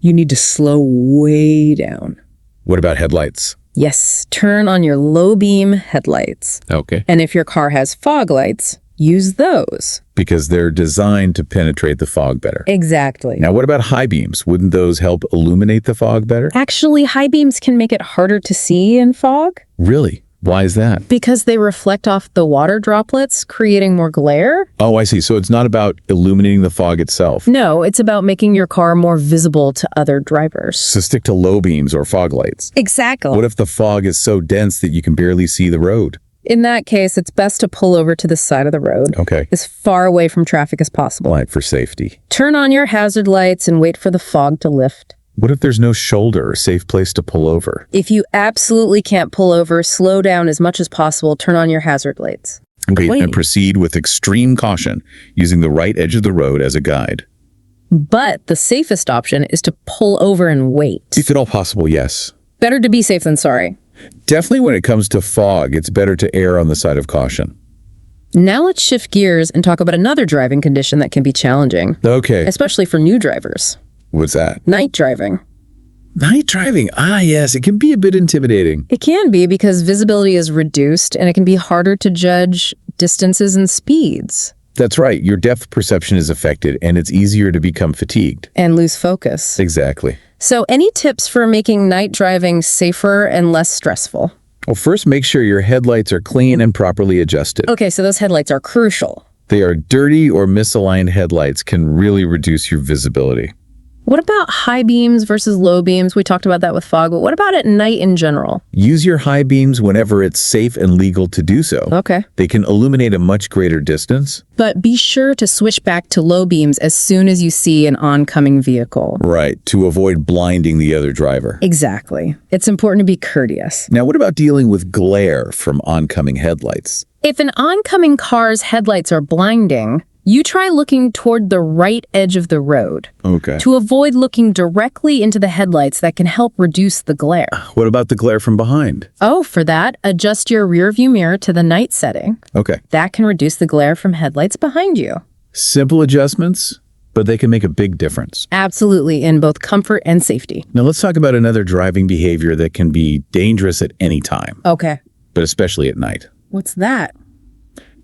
Speaker 2: You need to slow way down.
Speaker 1: what about headlights?
Speaker 2: Yes, turn on your low beam headlights.
Speaker 1: Okay.
Speaker 2: And if your car has fog lights, use those.
Speaker 1: Because they're designed to penetrate the fog better.
Speaker 2: Exactly.
Speaker 1: Now, what about high beams? Wouldn't those help illuminate the fog better?
Speaker 2: Actually, high beams can make it harder to see in fog
Speaker 1: Really? Why is that?
Speaker 2: because they reflect off the water droplets, creating more glare.
Speaker 1: Oh, I see. So it's not about illuminating the fog itself.
Speaker 2: No, it's about making your car more visible to other drivers.
Speaker 1: So stick to low beams or fog lights.
Speaker 2: Exactly.
Speaker 1: What if the fog is so dense that you can barely see the road?
Speaker 2: In that case, it's best to pull over to the side of the road,
Speaker 1: Okay.
Speaker 2: as far away from traffic as possible.
Speaker 1: Light for safety.
Speaker 2: Turn on your hazard lights and wait for the fog to lift.
Speaker 1: What if there's no shoulder or safe place to pull over?
Speaker 2: If you absolutely can't pull over, slow down as much as possible. Turn on your hazard lights.
Speaker 1: Okay,
Speaker 2: Wait.
Speaker 1: and proceed with extreme caution, using the right edge of the road as a guide.
Speaker 2: But the safest option is to pull over and wait.
Speaker 1: If at all possible, yes.
Speaker 2: Better to be safe than sorry.
Speaker 1: Definitely when it comes to fog, it's better to err on the side of caution.
Speaker 2: Now let's shift gears and talk about another driving condition that can be challenging,
Speaker 1: Okay,
Speaker 2: especially for new drivers.
Speaker 1: what's that?
Speaker 2: Night driving.
Speaker 1: Night driving. Ah, yes, it can be a bit intimidating.
Speaker 2: It can be because visibility is reduced and it can be harder to judge distances and speeds
Speaker 1: That's right. Your depth perception is affected, and it's easier to become fatigued.
Speaker 2: and lose focus.
Speaker 1: Exactly.
Speaker 2: So, any tips for making night driving safer and less stressful?
Speaker 1: Well, first, make sure your headlights are clean and properly adjusted.
Speaker 2: Okay, so those headlights are crucial.
Speaker 1: They are dirty or misaligned headlights can really reduce your visibility.
Speaker 2: What about high beams versus low beams? We talked about that with fog, but what about at night in general?
Speaker 1: Use your high beams whenever it's safe and legal to do so.
Speaker 2: Okay.
Speaker 1: They can illuminate a much greater distance.
Speaker 2: But be sure to switch back to low beams as soon as you see an oncoming vehicle.
Speaker 1: Right, to avoid blinding the other driver.
Speaker 2: Exactly. It's important to be courteous.
Speaker 1: Now, what about dealing with glare from oncoming headlights?
Speaker 2: If an oncoming car's headlights are blinding, you try looking toward the right edge of the road
Speaker 1: Okay.
Speaker 2: to avoid looking directly into the headlights. That can help reduce the glare.
Speaker 1: What about the glare from behind?
Speaker 2: Oh, for that, adjust your rear view mirror to the night setting.
Speaker 1: Okay.
Speaker 2: That can reduce the glare from headlights behind you.
Speaker 1: Simple adjustments, but they can make a big difference.
Speaker 2: Absolutely, in both comfort and safety.
Speaker 1: Now, let's talk about another driving behavior that can be dangerous at any time,
Speaker 2: Okay.
Speaker 1: but especially at night.
Speaker 2: What's that?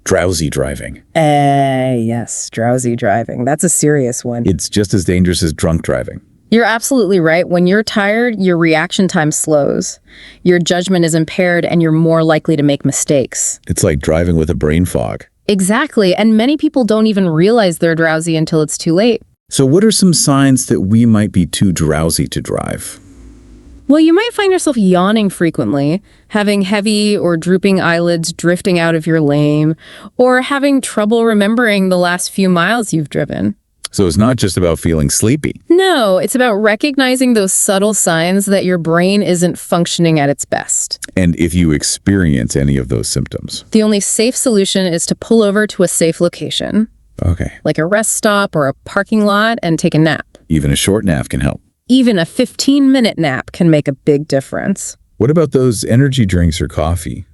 Speaker 1: Drowsy driving.
Speaker 2: Yes, drowsy driving. That's a serious one.
Speaker 1: It's just as dangerous as drunk driving.
Speaker 2: You're absolutely right. When you're tired, your reaction time slows. Your judgment is impaired and you're more likely to make mistakes.
Speaker 1: It's like driving with a brain fog.
Speaker 2: Exactly. And many people don't even realize they're drowsy until it's too late.
Speaker 1: So what are some signs that we might be too drowsy to drive?
Speaker 2: Well, you might find yourself yawning frequently, having heavy or drooping eyelids drifting out of your lane, or having trouble remembering the last few miles you've driven.
Speaker 1: So it's not just about feeling sleepy.
Speaker 2: No, it's about recognizing those subtle signs that your brain isn't functioning at its best.
Speaker 1: And if you experience any of those symptoms.
Speaker 2: The only safe solution is to pull over to a safe location,
Speaker 1: Okay.
Speaker 2: like a rest stop or a parking lot, and take a nap.
Speaker 1: Even a short nap can help.
Speaker 2: Even a 15-minute nap can make a big difference.
Speaker 1: What about those energy drinks or coffee?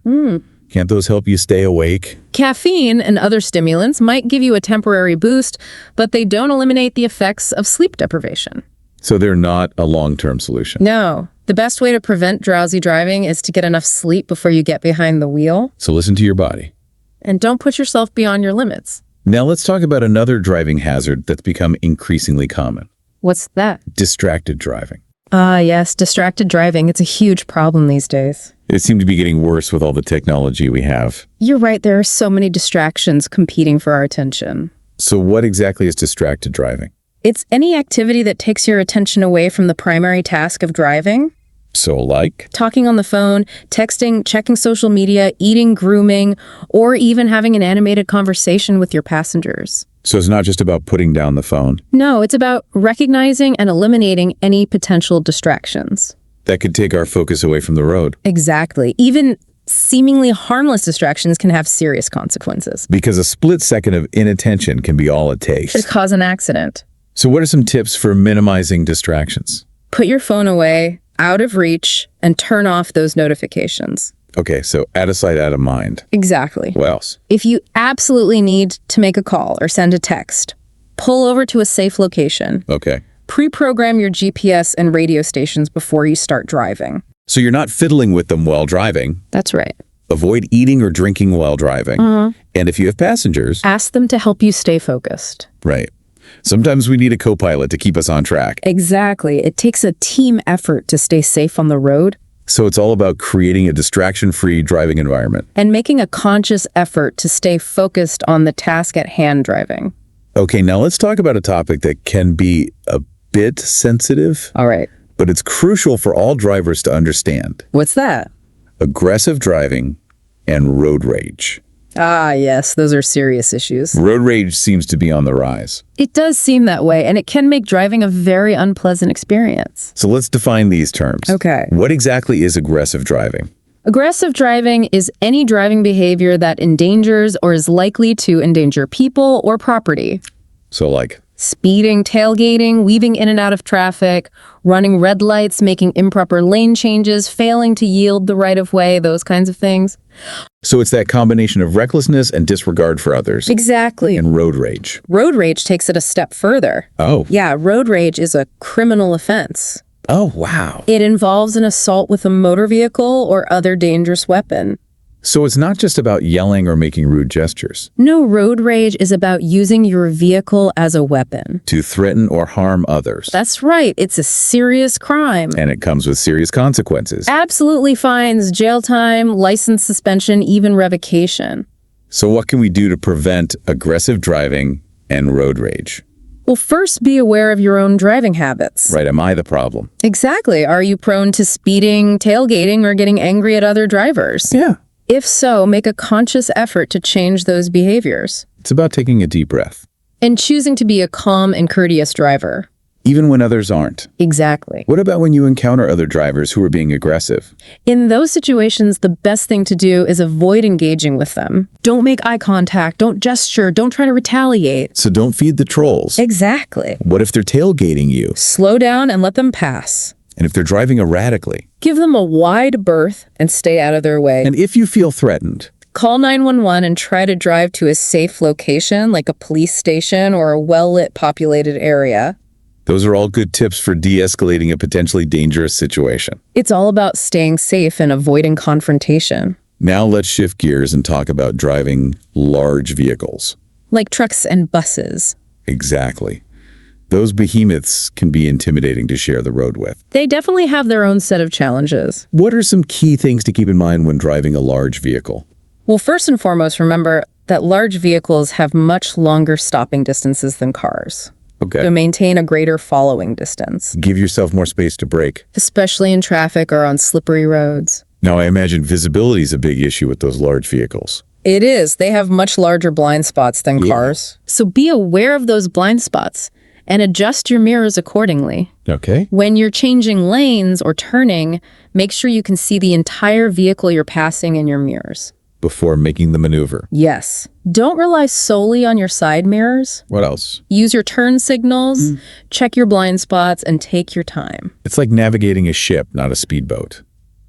Speaker 1: Can't those help you stay awake?
Speaker 2: Caffeine and other stimulants might give you a temporary boost, but they don't eliminate the effects of sleep deprivation.
Speaker 1: So they're not a long-term solution.
Speaker 2: No, the best way to prevent drowsy driving is to get enough sleep before you get behind the wheel.
Speaker 1: So listen to your body.
Speaker 2: And don't push yourself beyond your limits.
Speaker 1: Now let's talk about another driving hazard that's become increasingly common.
Speaker 2: What's that?
Speaker 1: Distracted driving.
Speaker 2: Ah, yes, distracted driving. It's a huge problem these days.
Speaker 1: It seemed to be getting worse with all the technology we have.
Speaker 2: You're right, there are so many distractions competing for our attention.
Speaker 1: So what exactly is distracted driving?
Speaker 2: It's any activity that takes your attention away from the primary task of driving.
Speaker 1: So like?
Speaker 2: Talking on the phone, texting, checking social media, eating, grooming, or even having an animated conversation with your passengers.
Speaker 1: So it's not just about putting down the phone.
Speaker 2: No, it's about recognizing and eliminating any potential distractions.
Speaker 1: That could take our focus away from the road.
Speaker 2: Exactly. Even seemingly harmless distractions can have serious consequences.
Speaker 1: Because a split second of inattention can be all it takes.
Speaker 2: Could cause an accident.
Speaker 1: So what are some tips for minimizing distractions?
Speaker 2: Put your phone away, out of reach, and turn off those notifications.
Speaker 1: Okay, so out of sight, out of mind.
Speaker 2: Exactly.
Speaker 1: What else?
Speaker 2: If you absolutely need to make a call or send a text, pull over to a safe location.
Speaker 1: Okay.
Speaker 2: Pre-program your GPS and radio stations before you start driving.
Speaker 1: So you're not fiddling with them while driving.
Speaker 2: That's right.
Speaker 1: Avoid eating or drinking while driving. And if you have passengers,
Speaker 2: Ask them to help you stay focused.
Speaker 1: right. Sometimes we need a co-pilot to keep us on track.
Speaker 2: Exactly. It takes a team effort to stay safe on the road
Speaker 1: So it's all about creating a distraction-free driving environment.
Speaker 2: and making a conscious effort to stay focused on the task at hand driving.
Speaker 1: Okay, now let's talk about a topic that can be a bit sensitive,
Speaker 2: All right.
Speaker 1: but it's crucial for all drivers to understand.
Speaker 2: What's that?
Speaker 1: Aggressive driving and road rage.
Speaker 2: Ah, yes, those are serious issues.
Speaker 1: Road rage seems to be on the rise.
Speaker 2: It does seem that way, and it can make driving a very unpleasant experience.
Speaker 1: So let's define these terms.
Speaker 2: Okay.
Speaker 1: What exactly is aggressive driving?
Speaker 2: Aggressive driving is any driving behavior that endangers or is likely to endanger people or property.
Speaker 1: So like,
Speaker 2: Speeding, tailgating, weaving in and out of traffic, running red lights, making improper lane changes, failing to yield the right-of-way, those kinds of things.
Speaker 1: so it's that combination of recklessness and disregard for others
Speaker 2: Exactly.
Speaker 1: and road rage.
Speaker 2: Road rage takes it a step further.
Speaker 1: Oh.
Speaker 2: Yeah, road rage is a criminal offense.
Speaker 1: Oh, wow.
Speaker 2: It involves an assault with a motor vehicle or other dangerous weapon.
Speaker 1: So it's not just about yelling or making rude gestures
Speaker 2: No, road rage is about using your vehicle as a weapon.
Speaker 1: to threaten or harm others.
Speaker 2: That's right. It's a serious crime.
Speaker 1: And it comes with serious consequences.
Speaker 2: Absolutely fines, jail time, license suspension, even revocation.
Speaker 1: So what can we do to prevent aggressive driving and road rage?
Speaker 2: Well, first be aware of your own driving habits.
Speaker 1: Right, am I the problem?
Speaker 2: Exactly. Are you prone to speeding, tailgating, or getting angry at other drivers?
Speaker 1: Yeah.
Speaker 2: If so, make a conscious effort to change those behaviors
Speaker 1: It's about taking a deep breath,
Speaker 2: and choosing to be a calm and courteous driver.
Speaker 1: even when others aren't.
Speaker 2: Exactly.
Speaker 1: What about when you encounter other drivers who are being aggressive?
Speaker 2: In those situations, the best thing to do is avoid engaging with them. Don't make eye contact, don't gesture, don't try to retaliate.
Speaker 1: So don't feed the trolls.
Speaker 2: Exactly.
Speaker 1: What if they're tailgating you?
Speaker 2: Slow down and let them pass.
Speaker 1: And if they're driving erratically?
Speaker 2: Give them a wide berth and stay out of their way.
Speaker 1: And if you feel threatened?
Speaker 2: Call 911 and try to drive to a safe location like a police station or a well-lit populated area.
Speaker 1: Those are all good tips for de-escalating a potentially dangerous situation.
Speaker 2: It's all about staying safe and avoiding confrontation.
Speaker 1: Now let's shift gears and talk about driving large vehicles.
Speaker 2: Like trucks and buses.
Speaker 1: Exactly. Those behemoths can be intimidating to share the road with.
Speaker 2: They definitely have their own set of challenges.
Speaker 1: What are some key things to keep in mind when driving a large vehicle?
Speaker 2: Well, first and foremost, remember that large vehicles have much longer stopping distances than cars.
Speaker 1: Okay.
Speaker 2: To maintain a greater following distance,
Speaker 1: Give yourself more space to brake.
Speaker 2: especially in traffic or on slippery roads.
Speaker 1: Now, I imagine visibility is a big issue with those large vehicles.
Speaker 2: It is. They have much larger blind spots than cars. So be aware of those blind spots. and adjust your mirrors accordingly.
Speaker 1: Okay.
Speaker 2: When you're changing lanes or turning, make sure you can see the entire vehicle you're passing in your mirrors.
Speaker 1: Before making the maneuver.
Speaker 2: Yes. Don't rely solely on your side mirrors.
Speaker 1: What else?
Speaker 2: Use your turn signals, check your blind spots, and take your time.
Speaker 1: It's like navigating a ship, not a speedboat.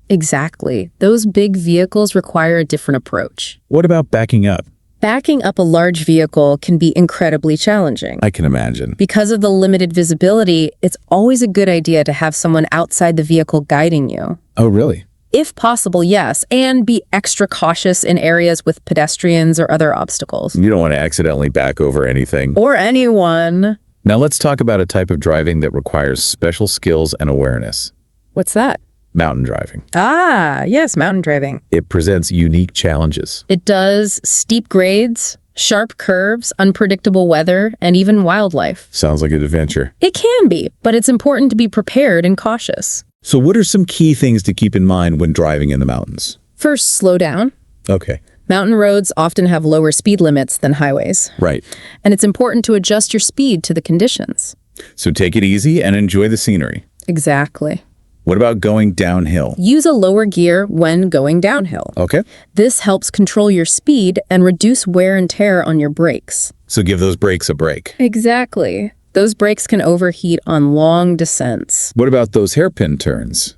Speaker 2: Exactly. Those big vehicles require a different approach.
Speaker 1: What about backing up?
Speaker 2: Backing up a large vehicle can be incredibly challenging.
Speaker 1: I can imagine.
Speaker 2: Because of the limited visibility, it's always a good idea to have someone outside the vehicle guiding you.
Speaker 1: Oh, really?
Speaker 2: If possible, yes, and be extra cautious in areas with pedestrians or other obstacles.
Speaker 1: You don't want to accidentally back over anything.
Speaker 2: Or anyone.
Speaker 1: Now let's talk about a type of driving that requires special skills and awareness.
Speaker 2: What's that?
Speaker 1: Mountain driving.
Speaker 2: Ah, yes, mountain driving.
Speaker 1: It presents unique challenges.
Speaker 2: It does. Steep grades, sharp curves, unpredictable weather, and even wildlife.
Speaker 1: Sounds like an adventure.
Speaker 2: It can be, but it's important to be prepared and cautious.
Speaker 1: So what are some key things to keep in mind when driving in the mountains?
Speaker 2: First, slow down.
Speaker 1: Okay.
Speaker 2: Mountain roads often have lower speed limits than highways,
Speaker 1: Right.
Speaker 2: and it's important to adjust your speed to the conditions.
Speaker 1: So take it easy and enjoy the scenery.
Speaker 2: Exactly.
Speaker 1: What about going downhill?
Speaker 2: Use a lower gear when going downhill.
Speaker 1: Okay.
Speaker 2: This helps control your speed and reduce wear and tear on your brakes.
Speaker 1: So give those brakes a break.
Speaker 2: Exactly. Those brakes can overheat on long descents.
Speaker 1: What about those hairpin turns?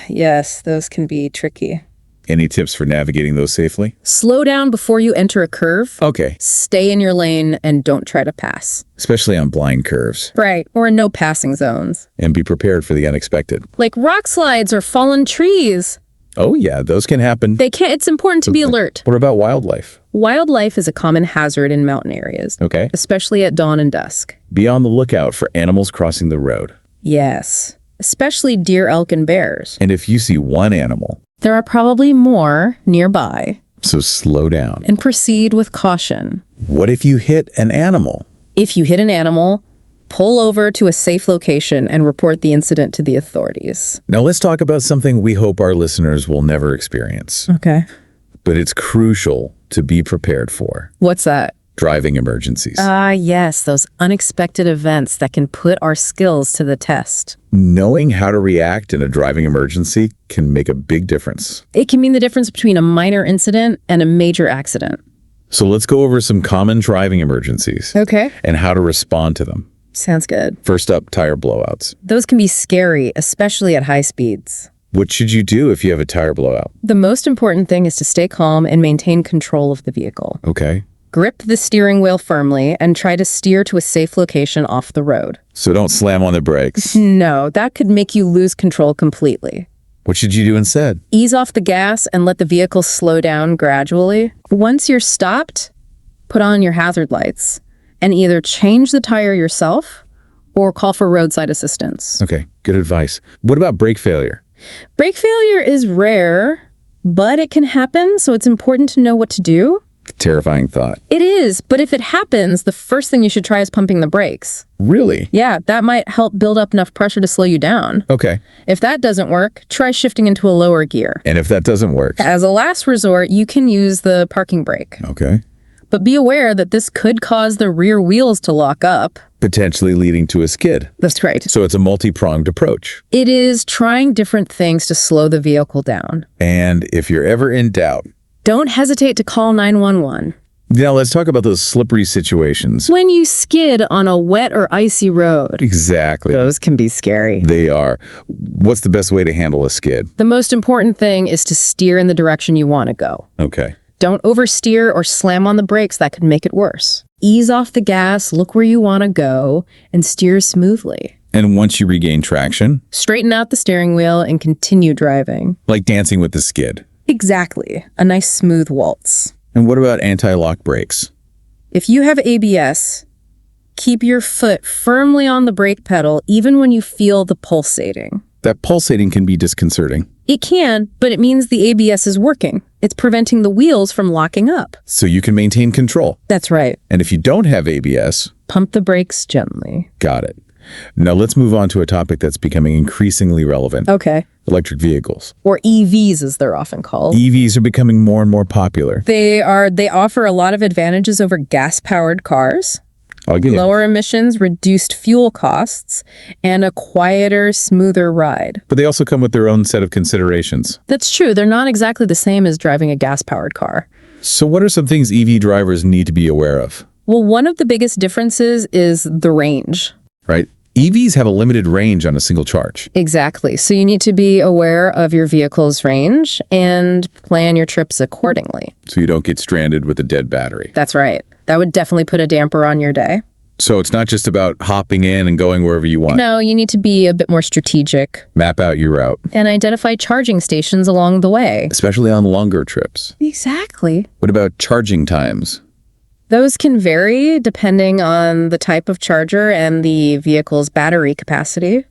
Speaker 2: Yes, those can be tricky.
Speaker 1: Any tips for navigating those safely?
Speaker 2: Slow down before you enter a curve.
Speaker 1: Okay.
Speaker 2: Stay in your lane and don't try to pass.
Speaker 1: Especially on blind curves.
Speaker 2: Right, or in no passing zones.
Speaker 1: And be prepared for the unexpected.
Speaker 2: Like rock slides or fallen trees.
Speaker 1: Oh yeah, those can happen.
Speaker 2: It's important to be alert.
Speaker 1: What about wildlife?
Speaker 2: Wildlife is a common hazard in mountain areas,
Speaker 1: Okay.
Speaker 2: especially at dawn and dusk.
Speaker 1: Be on the lookout for animals crossing the road.
Speaker 2: Yes, especially deer, elk, and bears.
Speaker 1: And if you see one animal,
Speaker 2: There are probably more nearby,
Speaker 1: so slow down.
Speaker 2: and proceed with caution.
Speaker 1: What if you hit an animal?
Speaker 2: If you hit an animal, pull over to a safe location and report the incident to the authorities.
Speaker 1: Now let's talk about something we hope our listeners will never experience.
Speaker 2: Okay.
Speaker 1: But it's crucial to be prepared for.
Speaker 2: What's that?
Speaker 1: Driving emergencies.
Speaker 2: Yes, those unexpected events that can put our skills to the test.
Speaker 1: Knowing how to react in a driving emergency can make a big difference.
Speaker 2: It can mean the difference between a minor incident and a major accident.
Speaker 1: So let's go over some common driving emergencies
Speaker 2: Okay.
Speaker 1: and how to respond to them.
Speaker 2: Sounds good.
Speaker 1: First up, tire blowouts.
Speaker 2: Those can be scary, especially at high speeds.
Speaker 1: What should you do if you have a tire blowout?
Speaker 2: The most important thing is to stay calm and maintain control of the vehicle.
Speaker 1: Okay.
Speaker 2: Grip the steering wheel firmly and try to steer to a safe location off the road.
Speaker 1: So don't slam on the brakes.
Speaker 2: No, that could make you lose control completely.
Speaker 1: What should you do instead?
Speaker 2: Ease off the gas and let the vehicle slow down gradually. Once you're stopped, put on your hazard lights and either change the tire yourself or call for roadside assistance.
Speaker 1: Okay, good advice. What about brake failure?
Speaker 2: Brake failure is rare, but it can happen, so it's important to know what to do.
Speaker 1: Terrifying thought.
Speaker 2: It is, but if it happens, the first thing you should try is pumping the brakes.
Speaker 1: Really?
Speaker 2: Yeah, that might help build up enough pressure to slow you down.
Speaker 1: Okay.
Speaker 2: If that doesn't work, try shifting into a lower gear.
Speaker 1: And if that doesn't work?
Speaker 2: As a last resort, you can use the parking brake.
Speaker 1: Okay.
Speaker 2: But be aware that this could cause the rear wheels to lock up.
Speaker 1: Potentially leading to a skid.
Speaker 2: That's right.
Speaker 1: So it's a multi-pronged approach.
Speaker 2: It is trying different things to slow the vehicle down.
Speaker 1: And if you're ever in doubt,
Speaker 2: Don't hesitate to call 911.
Speaker 1: now let's talk about those slippery situations.
Speaker 2: When you skid on a wet or icy road,
Speaker 1: Exactly.
Speaker 2: those can be scary.
Speaker 1: They are. What's the best way to handle a skid?
Speaker 2: The most important thing is to steer in the direction you want to go.
Speaker 1: Okay.
Speaker 2: Don't oversteer or slam on the brakes. That could make it worse. Ease off the gas, look where you want to go, and steer smoothly.
Speaker 1: And once you regain traction,
Speaker 2: Straighten out the steering wheel and continue driving.
Speaker 1: like dancing with the skid.
Speaker 2: Exactly. A nice smooth waltz.
Speaker 1: And what about anti-lock brakes?
Speaker 2: If you have ABS, keep your foot firmly on the brake pedal even when you feel the pulsating.
Speaker 1: That pulsating can be disconcerting.
Speaker 2: It can, but it means the ABS is working. It's preventing the wheels from locking up.
Speaker 1: So you can maintain control.
Speaker 2: That's right.
Speaker 1: And if you don't have ABS,
Speaker 2: Pump the brakes gently.
Speaker 1: got it. Now let's move on to a topic that's becoming increasingly relevant.
Speaker 2: Okay.
Speaker 1: Electric vehicles.
Speaker 2: Or EVs as they're often called.
Speaker 1: EVs are becoming more and more popular.
Speaker 2: They offer a lot of advantages over gas-powered cars.
Speaker 1: I'll get it.
Speaker 2: Lower emissions, reduced fuel costs, and a quieter, smoother ride.
Speaker 1: But they also come with their own set of considerations.
Speaker 2: That's true. They're not exactly the same as driving a gas-powered car.
Speaker 1: So what are some things EV drivers need to be aware of?
Speaker 2: Well, one of the biggest differences is the range.
Speaker 1: Right? EVs have a limited range on a single charge.
Speaker 2: Exactly. So you need to be aware of your vehicle's range and plan your trips accordingly.
Speaker 1: So you don't get stranded with a dead battery.
Speaker 2: That's right. That would definitely put a damper on your day.
Speaker 1: So it's not just about hopping in and going wherever you want.
Speaker 2: No, you need to be a bit more strategic
Speaker 1: Map out your route,
Speaker 2: and identify charging stations along the way.
Speaker 1: especially on longer trips.
Speaker 2: Exactly.
Speaker 1: What about charging times?
Speaker 2: Those can vary depending on the type of charger and the vehicle's battery capacity.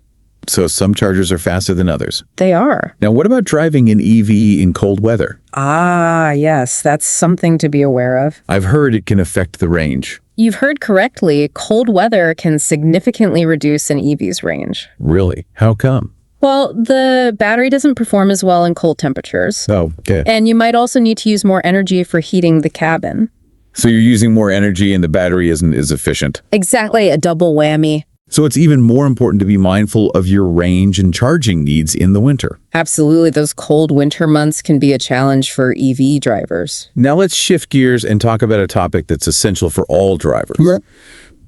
Speaker 1: So some chargers are faster than others.
Speaker 2: They are.
Speaker 1: Now, what about driving an EV in cold weather?
Speaker 2: Ah, yes, that's something to be aware of.
Speaker 1: I've heard it can affect the range.
Speaker 2: You've heard correctly, cold weather can significantly reduce an EV's range.
Speaker 1: Really? How come?
Speaker 2: Well, the battery doesn't perform as well in cold temperatures.
Speaker 1: Oh, okay.
Speaker 2: And you might also need to use more energy for heating the cabin.
Speaker 1: So you're using more energy and the battery isn't as efficient.
Speaker 2: Exactly, a double whammy.
Speaker 1: So it's even more important to be mindful of your range and charging needs in the winter.
Speaker 2: Absolutely, those cold winter months can be a challenge for EV drivers.
Speaker 1: Now let's shift gears and talk about a topic that's essential for all drivers.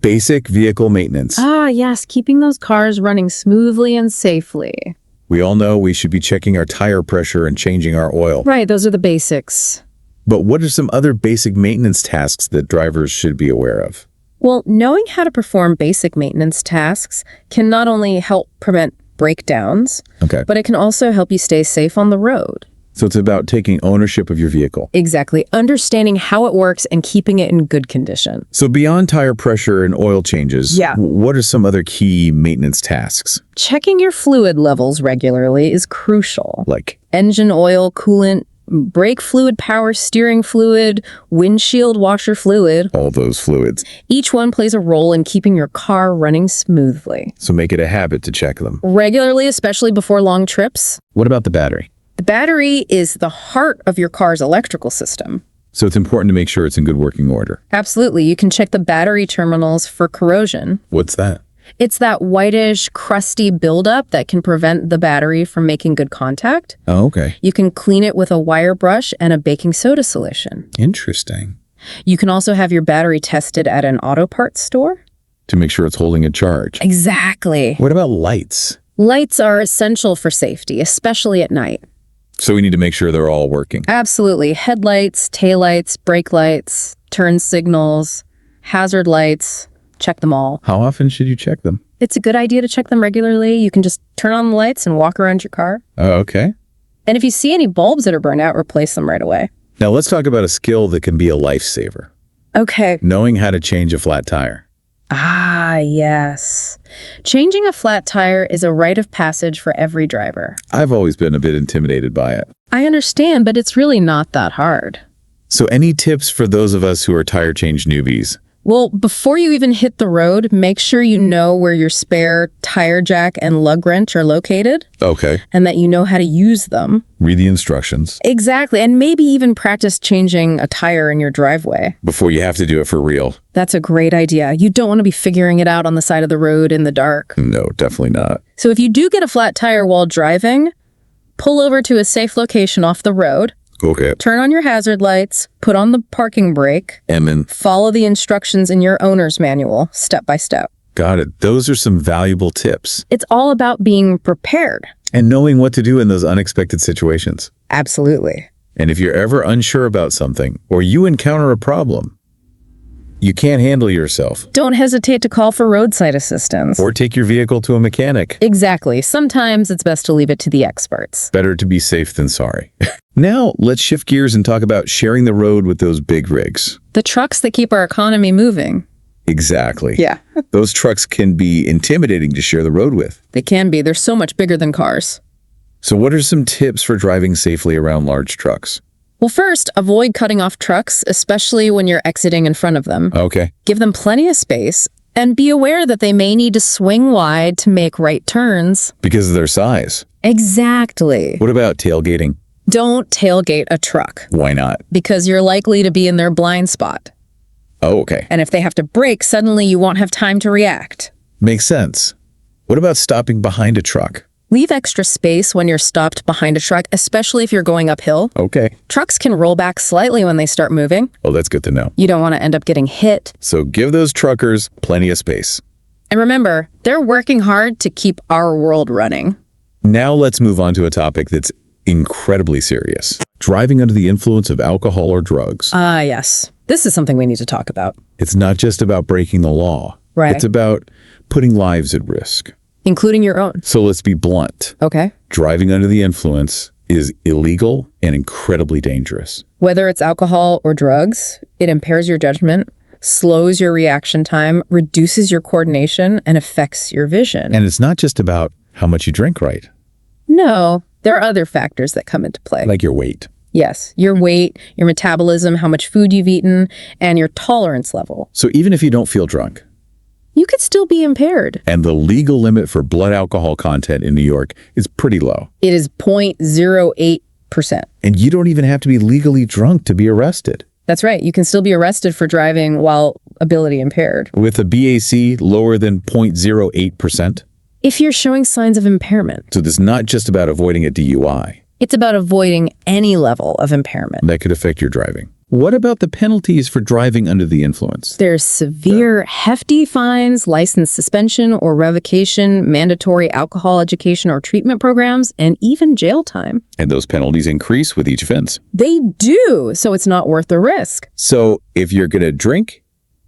Speaker 1: Basic vehicle maintenance.
Speaker 2: Ah, yes, keeping those cars running smoothly and safely.
Speaker 1: We all know we should be checking our tire pressure and changing our oil.
Speaker 2: Right, those are the basics.
Speaker 1: But what are some other basic maintenance tasks that drivers should be aware of?
Speaker 2: Well, knowing how to perform basic maintenance tasks can not only help prevent breakdowns,
Speaker 1: Okay.
Speaker 2: but it can also help you stay safe on the road.
Speaker 1: So it's about taking ownership of your vehicle.
Speaker 2: Exactly. Understanding how it works and keeping it in good condition.
Speaker 1: So beyond tire pressure and oil changes,
Speaker 2: Yeah.
Speaker 1: what are some other key maintenance tasks?
Speaker 2: Checking your fluid levels regularly is crucial.
Speaker 1: Like,
Speaker 2: Engine oil, coolant, brake fluid, power steering fluid, windshield washer fluid.
Speaker 1: all those fluids.
Speaker 2: Each one plays a role in keeping your car running smoothly.
Speaker 1: So make it a habit to check them.
Speaker 2: Regularly, especially before long trips.
Speaker 1: What about the battery?
Speaker 2: The battery is the heart of your car's electrical system.
Speaker 1: So it's important to make sure it's in good working order.
Speaker 2: Absolutely. You can check the battery terminals for corrosion.
Speaker 1: What's that?
Speaker 2: It's that whitish, crusty buildup that can prevent the battery from making good contact.
Speaker 1: Oh, okay.
Speaker 2: You can clean it with a wire brush and a baking soda solution.
Speaker 1: Interesting.
Speaker 2: You can also have your battery tested at an auto parts store.
Speaker 1: To make sure it's holding a charge.
Speaker 2: Exactly.
Speaker 1: What about lights?
Speaker 2: Lights are essential for safety, especially at night.
Speaker 1: So we need to make sure they're all working.
Speaker 2: Absolutely. Headlights, taillights, brake lights, turn signals, hazard lights. Check them all.
Speaker 1: How often should you check them?
Speaker 2: It's a good idea to check them regularly. You can just turn on the lights and walk around your car.
Speaker 1: Oh, okay.
Speaker 2: And if you see any bulbs that are burned out, replace them right away.
Speaker 1: Now let's talk about a skill that can be a lifesaver.
Speaker 2: Okay.
Speaker 1: Knowing how to change a flat tire.
Speaker 2: Ah, yes. Changing a flat tire is a rite of passage for every driver.
Speaker 1: I've always been a bit intimidated by it.
Speaker 2: I understand, but it's really not that hard.
Speaker 1: So any tips for those of us who are tire change newbies?
Speaker 2: Well, before you even hit the road, make sure you know where your spare tire jack and lug wrench are located
Speaker 1: Okay.
Speaker 2: and that you know how to use them.
Speaker 1: Read the instructions
Speaker 2: Exactly, and maybe even practice changing a tire in your driveway.
Speaker 1: before you have to do it for real.
Speaker 2: That's a great idea. You don't want to be figuring it out on the side of the road in the dark.
Speaker 1: No, definitely not.
Speaker 2: So if you do get a flat tire while driving, pull over to a safe location off the road,
Speaker 1: Okay.
Speaker 2: turn on your hazard lights, put on the parking brake,
Speaker 1: Emin,
Speaker 2: follow the instructions in your owner's manual, step by step.
Speaker 1: got it. Those are some valuable tips.
Speaker 2: It's all about being prepared.
Speaker 1: And knowing what to do in those unexpected situations.
Speaker 2: Absolutely.
Speaker 1: And if you're ever unsure about something or you encounter a problem, you can't handle yourself,
Speaker 2: Don't hesitate to call for roadside assistance.
Speaker 1: or take your vehicle to a mechanic.
Speaker 2: Exactly. Sometimes it's best to leave it to the experts.
Speaker 1: Better to be safe than sorry. Now, let's shift gears and talk about sharing the road with those big rigs.
Speaker 2: The trucks that keep our economy moving.
Speaker 1: Exactly.
Speaker 2: Yeah.
Speaker 1: Those trucks can be intimidating to share the road with.
Speaker 2: They can be. They're so much bigger than cars.
Speaker 1: So what are some tips for driving safely around large trucks?
Speaker 2: Well, first, avoid cutting off trucks, especially when you're exiting in front of them.
Speaker 1: Okay.
Speaker 2: Give them plenty of space, and be aware that they may need to swing wide to make right turns.
Speaker 1: Because of their size.
Speaker 2: Exactly.
Speaker 1: What about tailgating?
Speaker 2: Don't tailgate a truck
Speaker 1: Why not?
Speaker 2: because you're likely to be in their blind spot.
Speaker 1: Oh, okay.
Speaker 2: And if they have to brake, suddenly you won't have time to react.
Speaker 1: Makes sense. What about stopping behind a truck?
Speaker 2: Leave extra space when you're stopped behind a truck, especially if you're going uphill.
Speaker 1: Okay.
Speaker 2: Trucks can roll back slightly when they start moving.
Speaker 1: Oh, that's good to know.
Speaker 2: You don't want to end up getting hit.
Speaker 1: So give those truckers plenty of space.
Speaker 2: And remember, they're working hard to keep our world running.
Speaker 1: Now let's move on to a topic that's incredibly serious. Driving under the influence of alcohol or drugs.
Speaker 2: Yes. This is something we need to talk about.
Speaker 1: It's not just about breaking the law.
Speaker 2: Right.
Speaker 1: It's about putting lives at risk.
Speaker 2: Including your own.
Speaker 1: So let's be blunt.
Speaker 2: Okay.
Speaker 1: Driving under the influence is illegal and incredibly dangerous.
Speaker 2: Whether it's alcohol or drugs, it impairs your judgment, slows your reaction time, reduces your coordination, and affects your vision.
Speaker 1: And it's not just about how much you drink, right?
Speaker 2: No, there are other factors that come into play.
Speaker 1: Like your weight.
Speaker 2: Yes, your weight, your metabolism, how much food you've eaten, and your tolerance level.
Speaker 1: So even if you don't feel drunk,
Speaker 2: You could still be impaired.
Speaker 1: and the legal limit for blood alcohol content in New York is pretty low,
Speaker 2: It is 0.08%.
Speaker 1: and you don't even have to be legally drunk to be arrested.
Speaker 2: That's right. You can still be arrested for driving while ability impaired.
Speaker 1: With a BAC lower than 0.08%,
Speaker 2: If you're showing signs of impairment,
Speaker 1: so this is not just about avoiding a DUI.
Speaker 2: it's about avoiding any level of impairment.
Speaker 1: That could affect your driving. What about the penalties for driving under the influence?
Speaker 2: There's severe, hefty fines, license suspension or revocation, mandatory alcohol education or treatment programs, and even jail time.
Speaker 1: And those penalties increase with each offense.
Speaker 2: They do, so it's not worth the risk.
Speaker 1: So if you're going to drink,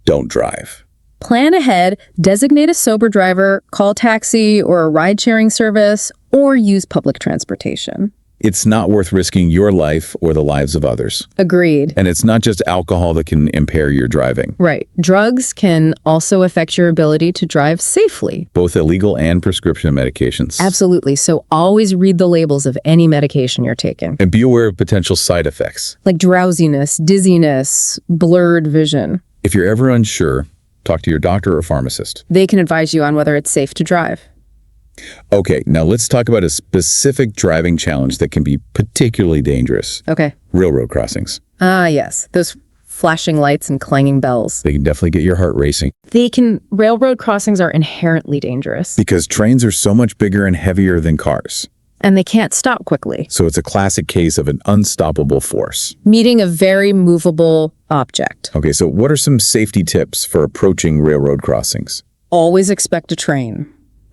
Speaker 1: don't drive.
Speaker 2: Plan ahead, designate a sober driver, call taxi or a ride-sharing service, or use public transportation.
Speaker 1: It's not worth risking your life or the lives of others.
Speaker 2: Agreed.
Speaker 1: And it's not just alcohol that can impair your driving.
Speaker 2: Right. Drugs can also affect your ability to drive safely.
Speaker 1: Both illegal and prescription medications.
Speaker 2: Absolutely. So always read the labels of any medication you're taking,
Speaker 1: And be aware of potential side effects.
Speaker 2: like drowsiness, dizziness, blurred vision.
Speaker 1: If you're ever unsure, talk to your doctor or pharmacist.
Speaker 2: They can advise you on whether it's safe to drive.
Speaker 1: Okay, now let's talk about a specific driving challenge that can be particularly dangerous.
Speaker 2: Okay.
Speaker 1: Railroad crossings.
Speaker 2: Yes. Those flashing lights and clanging bells.
Speaker 1: They can definitely get your heart racing
Speaker 2: Railroad crossings are inherently dangerous,
Speaker 1: because trains are so much bigger and heavier than cars.
Speaker 2: and they can't stop quickly,
Speaker 1: So it's a classic case of an unstoppable force.
Speaker 2: meeting a very movable object.
Speaker 1: Okay, so what are some safety tips for approaching railroad crossings?
Speaker 2: Always expect a train.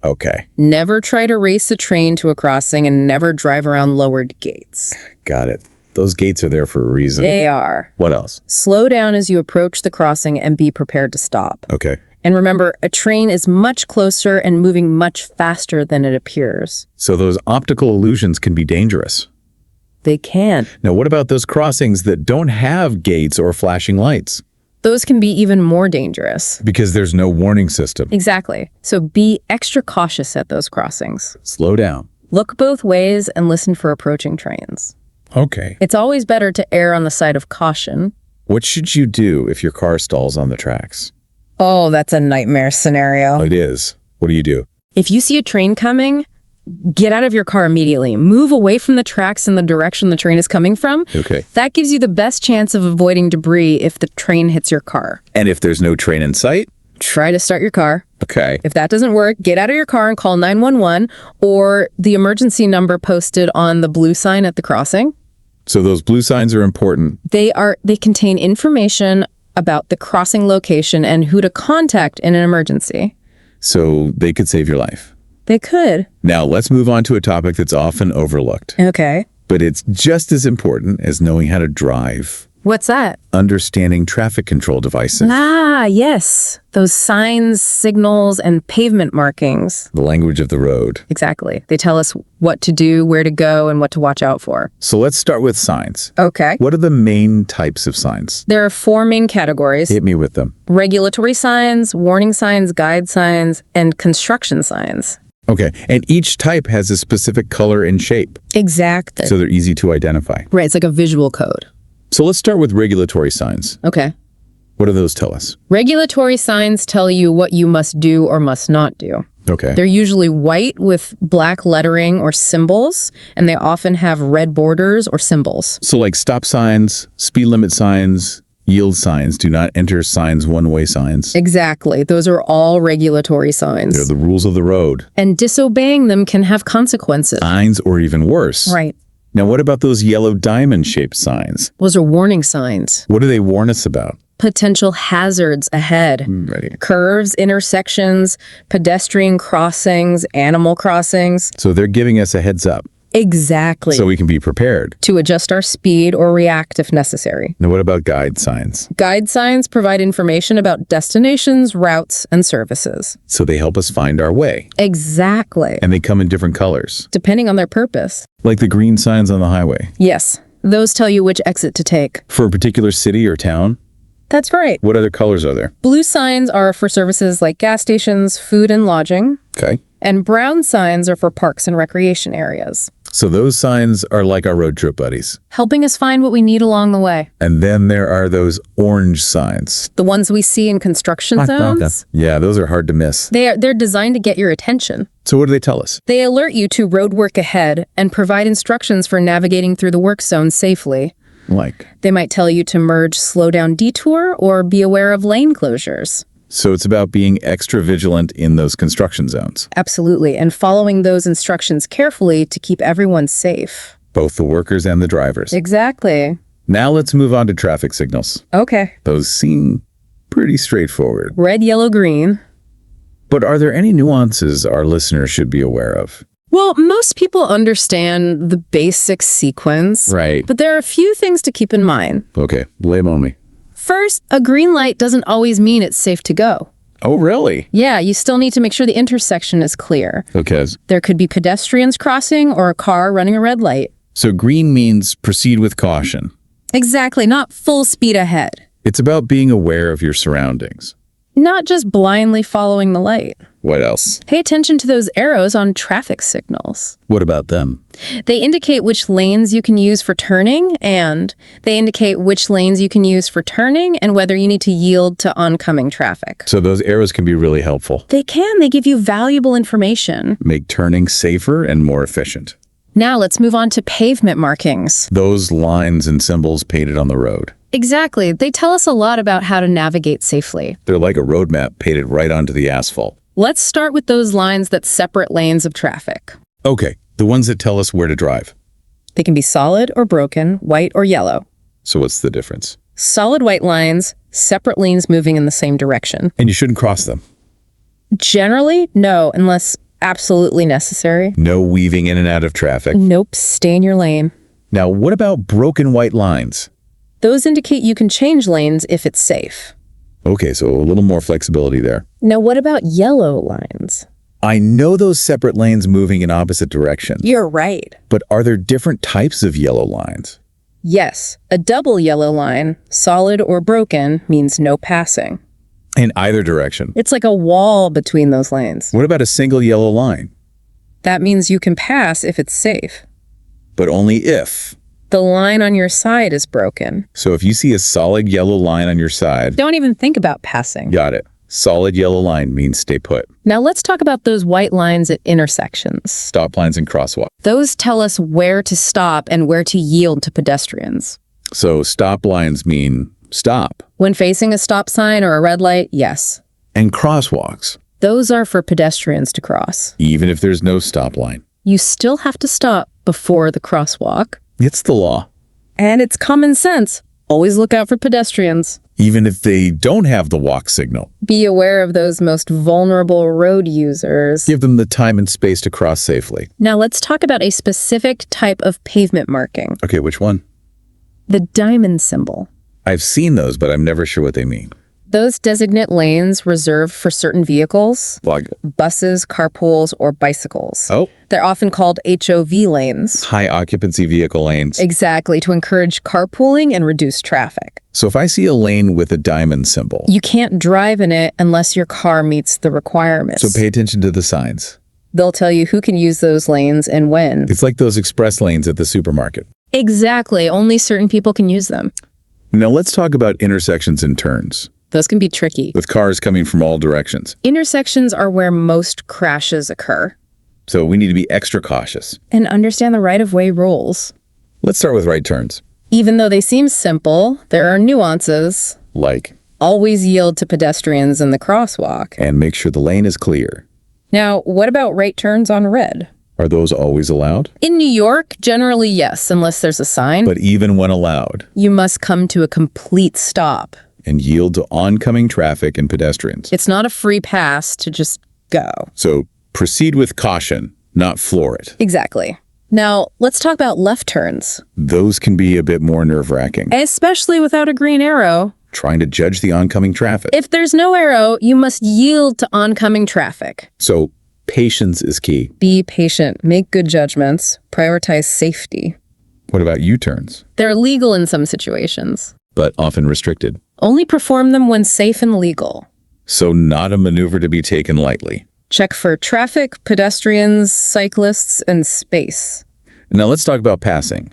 Speaker 1: Okay,
Speaker 2: Never try to race a train to a crossing, and never drive around lowered gates.
Speaker 1: got it. Those gates are there for a reason.
Speaker 2: They are.
Speaker 1: What else?
Speaker 2: Slow down as you approach the crossing and be prepared to stop.
Speaker 1: Okay,
Speaker 2: And remember, a train is much closer and moving much faster than it appears.
Speaker 1: so those optical illusions can be dangerous.
Speaker 2: They can.
Speaker 1: Now, what about those crossings that don't have gates or flashing lights?
Speaker 2: Those can be even more dangerous.
Speaker 1: Because there's no warning system.
Speaker 2: Exactly. So be extra cautious at those crossings.
Speaker 1: Slow down.
Speaker 2: Look both ways and listen for approaching trains.
Speaker 1: Okay.
Speaker 2: It's always better to err on the side of caution.
Speaker 1: What should you do if your car stalls on the tracks?
Speaker 2: Oh, that's a nightmare scenario.
Speaker 1: It is. What do you do?
Speaker 2: If you see a train coming, get out of your car immediately. Move away from the tracks in the direction the train is coming from.
Speaker 1: Okay.
Speaker 2: That gives you the best chance of avoiding debris if the train hits your car.
Speaker 1: And if there's no train in sight?
Speaker 2: Try to start your car.
Speaker 1: Okay.
Speaker 2: If that doesn't work, get out of your car and call 911 or the emergency number posted on the blue sign at the crossing.
Speaker 1: So those blue signs are important.
Speaker 2: They contain information about the crossing location and who to contact in an emergency.
Speaker 1: So they could save your life.
Speaker 2: They could.
Speaker 1: Now, let's move on to a topic that's often overlooked.
Speaker 2: Okay.
Speaker 1: But it's just as important as knowing how to drive.
Speaker 2: What's that?
Speaker 1: Understanding traffic control devices.
Speaker 2: Yes. Those signs, signals, and pavement markings.
Speaker 1: The language of the road.
Speaker 2: Exactly. They tell us what to do, where to go, and what to watch out for.
Speaker 1: So let's start with signs.
Speaker 2: Okay.
Speaker 1: What are the main types of signs?
Speaker 2: There are 4 main categories:
Speaker 1: Hit me with them.
Speaker 2: regulatory signs, warning signs, guide signs, and construction signs.
Speaker 1: Okay. And each type has a specific color and shape,
Speaker 2: Exactly.
Speaker 1: so they're easy to identify.
Speaker 2: Right. It's like a visual code.
Speaker 1: So let's start with regulatory signs.
Speaker 2: Okay.
Speaker 1: What do those tell us?
Speaker 2: Regulatory signs tell you what you must do or must not do.
Speaker 1: Okay.
Speaker 2: They're usually white with black lettering or symbols, and they often have red borders or symbols.
Speaker 1: So like stop signs, speed limit signs, Yield signs, do not enter signs, one-way signs.
Speaker 2: Exactly. Those are all regulatory
Speaker 1: They're
Speaker 2: signs.
Speaker 1: the rules of the road.
Speaker 2: And disobeying them can have consequences.
Speaker 1: Signs, or even worse.
Speaker 2: Right.
Speaker 1: Now, what about those yellow diamond-shaped signs?
Speaker 2: Those are warning signs.
Speaker 1: What do they warn us about?
Speaker 2: Potential hazards ahead.
Speaker 1: Ready.
Speaker 2: Curves, intersections, pedestrian crossings, animal crossings.
Speaker 1: So they're giving us a heads up
Speaker 2: Exactly.
Speaker 1: so we can be prepared.
Speaker 2: To adjust our speed or react if necessary.
Speaker 1: Now, what about guide signs?
Speaker 2: Guide signs provide information about destinations, routes, and services.
Speaker 1: So they help us find our way.
Speaker 2: Exactly.
Speaker 1: And they come in different colors,
Speaker 2: Depending on their purpose.
Speaker 1: like the green signs on the highway.
Speaker 2: Yes, those tell you which exit to take.
Speaker 1: For a particular city or town,
Speaker 2: That's right.
Speaker 1: what other colors are there?
Speaker 2: Blue signs are for services like gas stations, food and lodging.
Speaker 1: Okay.
Speaker 2: And brown signs are for parks and recreation areas,
Speaker 1: So those signs are like our road trip buddies.
Speaker 2: helping us find what we need along the way.
Speaker 1: And then there are those orange signs.
Speaker 2: The ones we see in construction zones,
Speaker 1: Yeah, those are hard to miss.
Speaker 2: they're designed to get your attention.
Speaker 1: So what do they tell us?
Speaker 2: They alert you to road work ahead and provide instructions for navigating through the work zone safely.
Speaker 1: Like,
Speaker 2: They might tell you to merge, slow down, detour, or be aware of lane closures.
Speaker 1: so it's about being extra vigilant in those construction zones.
Speaker 2: Absolutely, and following those instructions carefully to keep everyone safe.
Speaker 1: Both the workers and the drivers.
Speaker 2: Exactly.
Speaker 1: Now let's move on to traffic signals.
Speaker 2: Okay.
Speaker 1: Those seem pretty straightforward.
Speaker 2: Red, yellow, green.
Speaker 1: But are there any nuances our listeners should be aware of?
Speaker 2: Well, most people understand the basic sequence.
Speaker 1: Right.
Speaker 2: But there are a few things to keep in mind.
Speaker 1: Okay, lay 'em on me.
Speaker 2: First, a green light doesn't always mean it's safe to go.
Speaker 1: Oh, really?
Speaker 2: Yeah, you still need to make sure the intersection is clear.
Speaker 1: Okay.
Speaker 2: There could be pedestrians crossing or a car running a red light.
Speaker 1: So green means proceed with caution.
Speaker 2: Exactly, not full speed ahead.
Speaker 1: It's about being aware of your surroundings.
Speaker 2: Not just blindly following the light.
Speaker 1: What else?
Speaker 2: Pay attention to those arrows on traffic signals.
Speaker 1: What about them?
Speaker 2: They indicate which lanes you can use for turning, and they indicate which lanes you can use for turning and whether you need to yield to oncoming traffic.
Speaker 1: So those arrows can be really helpful.
Speaker 2: They give you valuable information.
Speaker 1: Make turning safer and more efficient.
Speaker 2: Now let's move on to pavement markings.
Speaker 1: Those lines and symbols painted on the road.
Speaker 2: Exactly. They tell us a lot about how to navigate safely.
Speaker 1: They're like a road map painted right onto the asphalt.
Speaker 2: Let's start with those lines that separate lanes of traffic.
Speaker 1: Okay, the ones that tell us where to drive.
Speaker 2: They can be solid or broken, white or yellow.
Speaker 1: So what's the difference?
Speaker 2: Solid white lines, separate lanes moving in the same direction.
Speaker 1: And you shouldn't cross them.
Speaker 2: Generally, no, unless absolutely necessary.
Speaker 1: No weaving in and out of traffic.
Speaker 2: Nope, stay in your lane.
Speaker 1: Now, what about broken white lines?
Speaker 2: Those indicate you can change lanes if it's safe.
Speaker 1: Okay, so a little more flexibility there.
Speaker 2: Now, what about yellow lines?
Speaker 1: I know those separate lanes moving in opposite directions,
Speaker 2: You're right.
Speaker 1: but are there different types of yellow lines?
Speaker 2: Yes, a double yellow line, solid or broken, means no passing.
Speaker 1: In either direction.
Speaker 2: It's like a wall between those lanes.
Speaker 1: What about a single yellow line?
Speaker 2: That means you can pass if it's safe.
Speaker 1: But only if.
Speaker 2: The line on your side is broken.
Speaker 1: So if you see a solid yellow line on your side,
Speaker 2: Don't even think about passing.
Speaker 1: got it. Solid yellow line means stay put.
Speaker 2: Now let's talk about those white lines at intersections.
Speaker 1: Stop lines and crosswalk.
Speaker 2: Those tell us where to stop and where to yield to pedestrians.
Speaker 1: So stop lines mean stop.
Speaker 2: When facing a stop sign or a red light, yes.
Speaker 1: And crosswalks,
Speaker 2: Those are for pedestrians to cross.
Speaker 1: even if there's no stop line.
Speaker 2: You still have to stop before the crosswalk.
Speaker 1: It's the law.
Speaker 2: And it's common sense. Always look out for pedestrians.
Speaker 1: Even if they don't have the walk signal,
Speaker 2: Be aware of those most vulnerable road users.
Speaker 1: give them the time and space to cross safely.
Speaker 2: Now let's talk about a specific type of pavement marking.
Speaker 1: Okay, which one?
Speaker 2: The diamond symbol.
Speaker 1: I've seen those, but I'm never sure what they mean.
Speaker 2: Those designate lanes reserved for certain vehicles,
Speaker 1: Like,
Speaker 2: buses, carpools, or bicycles.
Speaker 1: oh,
Speaker 2: They're often called HOV lanes.
Speaker 1: high occupancy vehicle lanes.
Speaker 2: Exactly, to encourage carpooling and reduce traffic.
Speaker 1: So if I see a lane with a diamond symbol,
Speaker 2: You can't drive in it unless your car meets the requirements.
Speaker 1: so pay attention to the signs.
Speaker 2: They'll tell you who can use those lanes and when.
Speaker 1: It's like those express lanes at the supermarket.
Speaker 2: Exactly, only certain people can use them.
Speaker 1: Now let's talk about intersections and turns,
Speaker 2: Those can be tricky.
Speaker 1: with cars coming from all directions.
Speaker 2: Intersections are where most crashes occur.
Speaker 1: So we need to be extra cautious.
Speaker 2: And understand the right-of-way rules.
Speaker 1: Let's start with right turns.
Speaker 2: Even though they seem simple, there are nuances.
Speaker 1: Like,
Speaker 2: Always yield to pedestrians in the crosswalk.
Speaker 1: and make sure the lane is clear.
Speaker 2: Now, what about right turns on red?
Speaker 1: Are those always allowed?
Speaker 2: In New York, generally yes, unless there's a sign.
Speaker 1: But even when allowed,
Speaker 2: You must come to a complete stop.
Speaker 1: and yield to oncoming traffic and pedestrians.
Speaker 2: It's not a free pass to just go.
Speaker 1: So proceed with caution, not floor it.
Speaker 2: Exactly. Now, let's talk about left turns.
Speaker 1: Those can be a bit more nerve-wracking.
Speaker 2: Especially without a green arrow.
Speaker 1: Trying to judge the oncoming traffic.
Speaker 2: If there's no arrow, you must yield to oncoming traffic.
Speaker 1: So patience is key.
Speaker 2: Be patient, make good judgments, prioritize safety.
Speaker 1: What about U-turns?
Speaker 2: They're legal in some situations.
Speaker 1: But often restricted.
Speaker 2: Only perform them when safe and legal.
Speaker 1: So not a maneuver to be taken lightly.
Speaker 2: Check for traffic, pedestrians, cyclists, and space.
Speaker 1: Now let's talk about passing.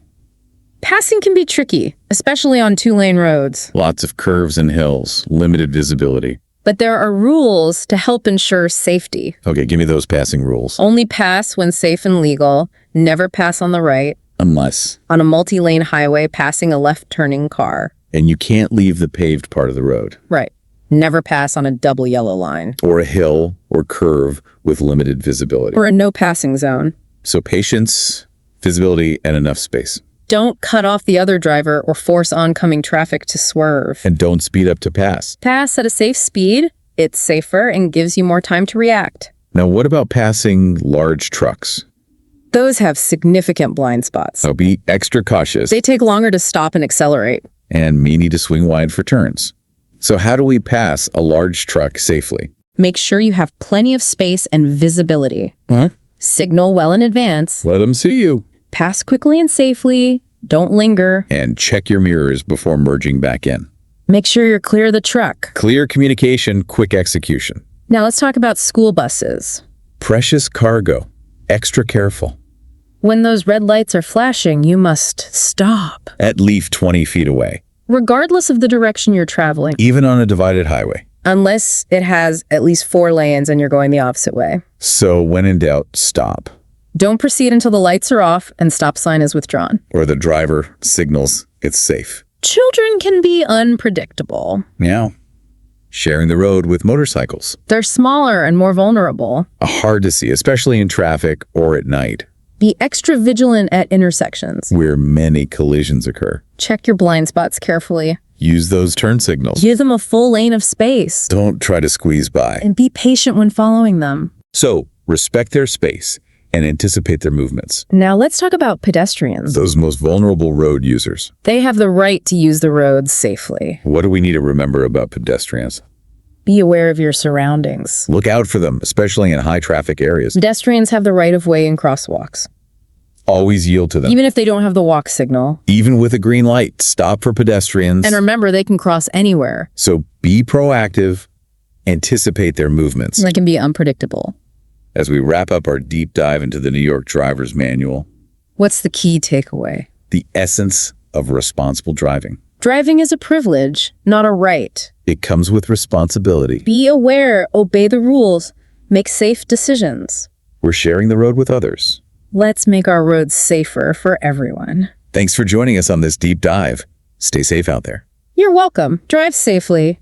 Speaker 2: Passing can be tricky, especially on two-lane roads.
Speaker 1: Lots of curves and hills, limited visibility.
Speaker 2: But there are rules to help ensure safety.
Speaker 1: Okay, give me those passing rules.
Speaker 2: Only pass when safe and legal. Never pass on the right.
Speaker 1: Unless.
Speaker 2: On a multi-lane highway, passing a left-turning car.
Speaker 1: And you can't leave the paved part of the road.
Speaker 2: Right. Never pass on a double yellow line.
Speaker 1: Or a hill or curve with limited visibility.
Speaker 2: Or a no-passing zone.
Speaker 1: So patience, visibility, and enough space.
Speaker 2: Don't cut off the other driver or force oncoming traffic to swerve.
Speaker 1: And don't speed up to pass.
Speaker 2: Pass at a safe speed. It's safer and gives you more time to react.
Speaker 1: Now what about passing large trucks?
Speaker 2: Those have significant blind spots.
Speaker 1: So be extra cautious.
Speaker 2: They take longer to stop and accelerate.
Speaker 1: And may need to swing wide for turns. So how do we pass a large truck safely?
Speaker 2: Make sure you have plenty of space and visibility.
Speaker 1: Huh?
Speaker 2: Signal well in advance.
Speaker 1: Let them see you.
Speaker 2: Pass quickly and safely. Don't linger.
Speaker 1: And check your mirrors before merging back in.
Speaker 2: Make sure you're clear of the truck.
Speaker 1: Clear communication, quick execution.
Speaker 2: Now let's talk about school buses.
Speaker 1: Precious cargo. Extra careful.
Speaker 2: When those red lights are flashing, you must stop.
Speaker 1: At least 20 feet away.
Speaker 2: Regardless of the direction you're traveling.
Speaker 1: Even on a divided highway.
Speaker 2: Unless it has at least 4 lanes and you're going the opposite way.
Speaker 1: So when in doubt, stop.
Speaker 2: Don't proceed until the lights are off and stop sign is withdrawn.
Speaker 1: Or the driver signals it's safe.
Speaker 2: Children can be unpredictable.
Speaker 1: Yeah. Sharing the road with motorcycles.
Speaker 2: They're smaller and more vulnerable.
Speaker 1: Hard to see, especially in traffic or at night,
Speaker 2: Be extra vigilant at intersections.
Speaker 1: where many collisions occur.
Speaker 2: Check your blind spots carefully.
Speaker 1: Use those turn signals.
Speaker 2: Give them a full lane of space.
Speaker 1: Don't try to squeeze by.
Speaker 2: And be patient when following them.
Speaker 1: So, respect their space and anticipate their movements.
Speaker 2: Now let's talk about pedestrians.
Speaker 1: Those most vulnerable road users.
Speaker 2: They have the right to use the roads safely.
Speaker 1: What do we need to remember about pedestrians?
Speaker 2: Be aware of your surroundings.
Speaker 1: Look out for them, especially in high traffic areas.
Speaker 2: Pedestrians have the right of way in crosswalks.
Speaker 1: Always yield to them.
Speaker 2: Even if they don't have the walk signal.
Speaker 1: Even with a green light, stop for pedestrians.
Speaker 2: And remember, they can cross anywhere.
Speaker 1: So be proactive, anticipate their movements.
Speaker 2: They can be unpredictable.
Speaker 1: As we wrap up our deep dive into the New York Driver's Manual,
Speaker 2: What's the key takeaway?
Speaker 1: the essence of responsible driving.
Speaker 2: Driving is a privilege, not a right.
Speaker 1: It comes with responsibility.
Speaker 2: Be aware, obey the rules, make safe decisions.
Speaker 1: We're sharing the road with others.
Speaker 2: Let's make our roads safer for everyone.
Speaker 1: Thanks for joining us on this deep dive. Stay safe out there.
Speaker 2: You're welcome. Drive safely.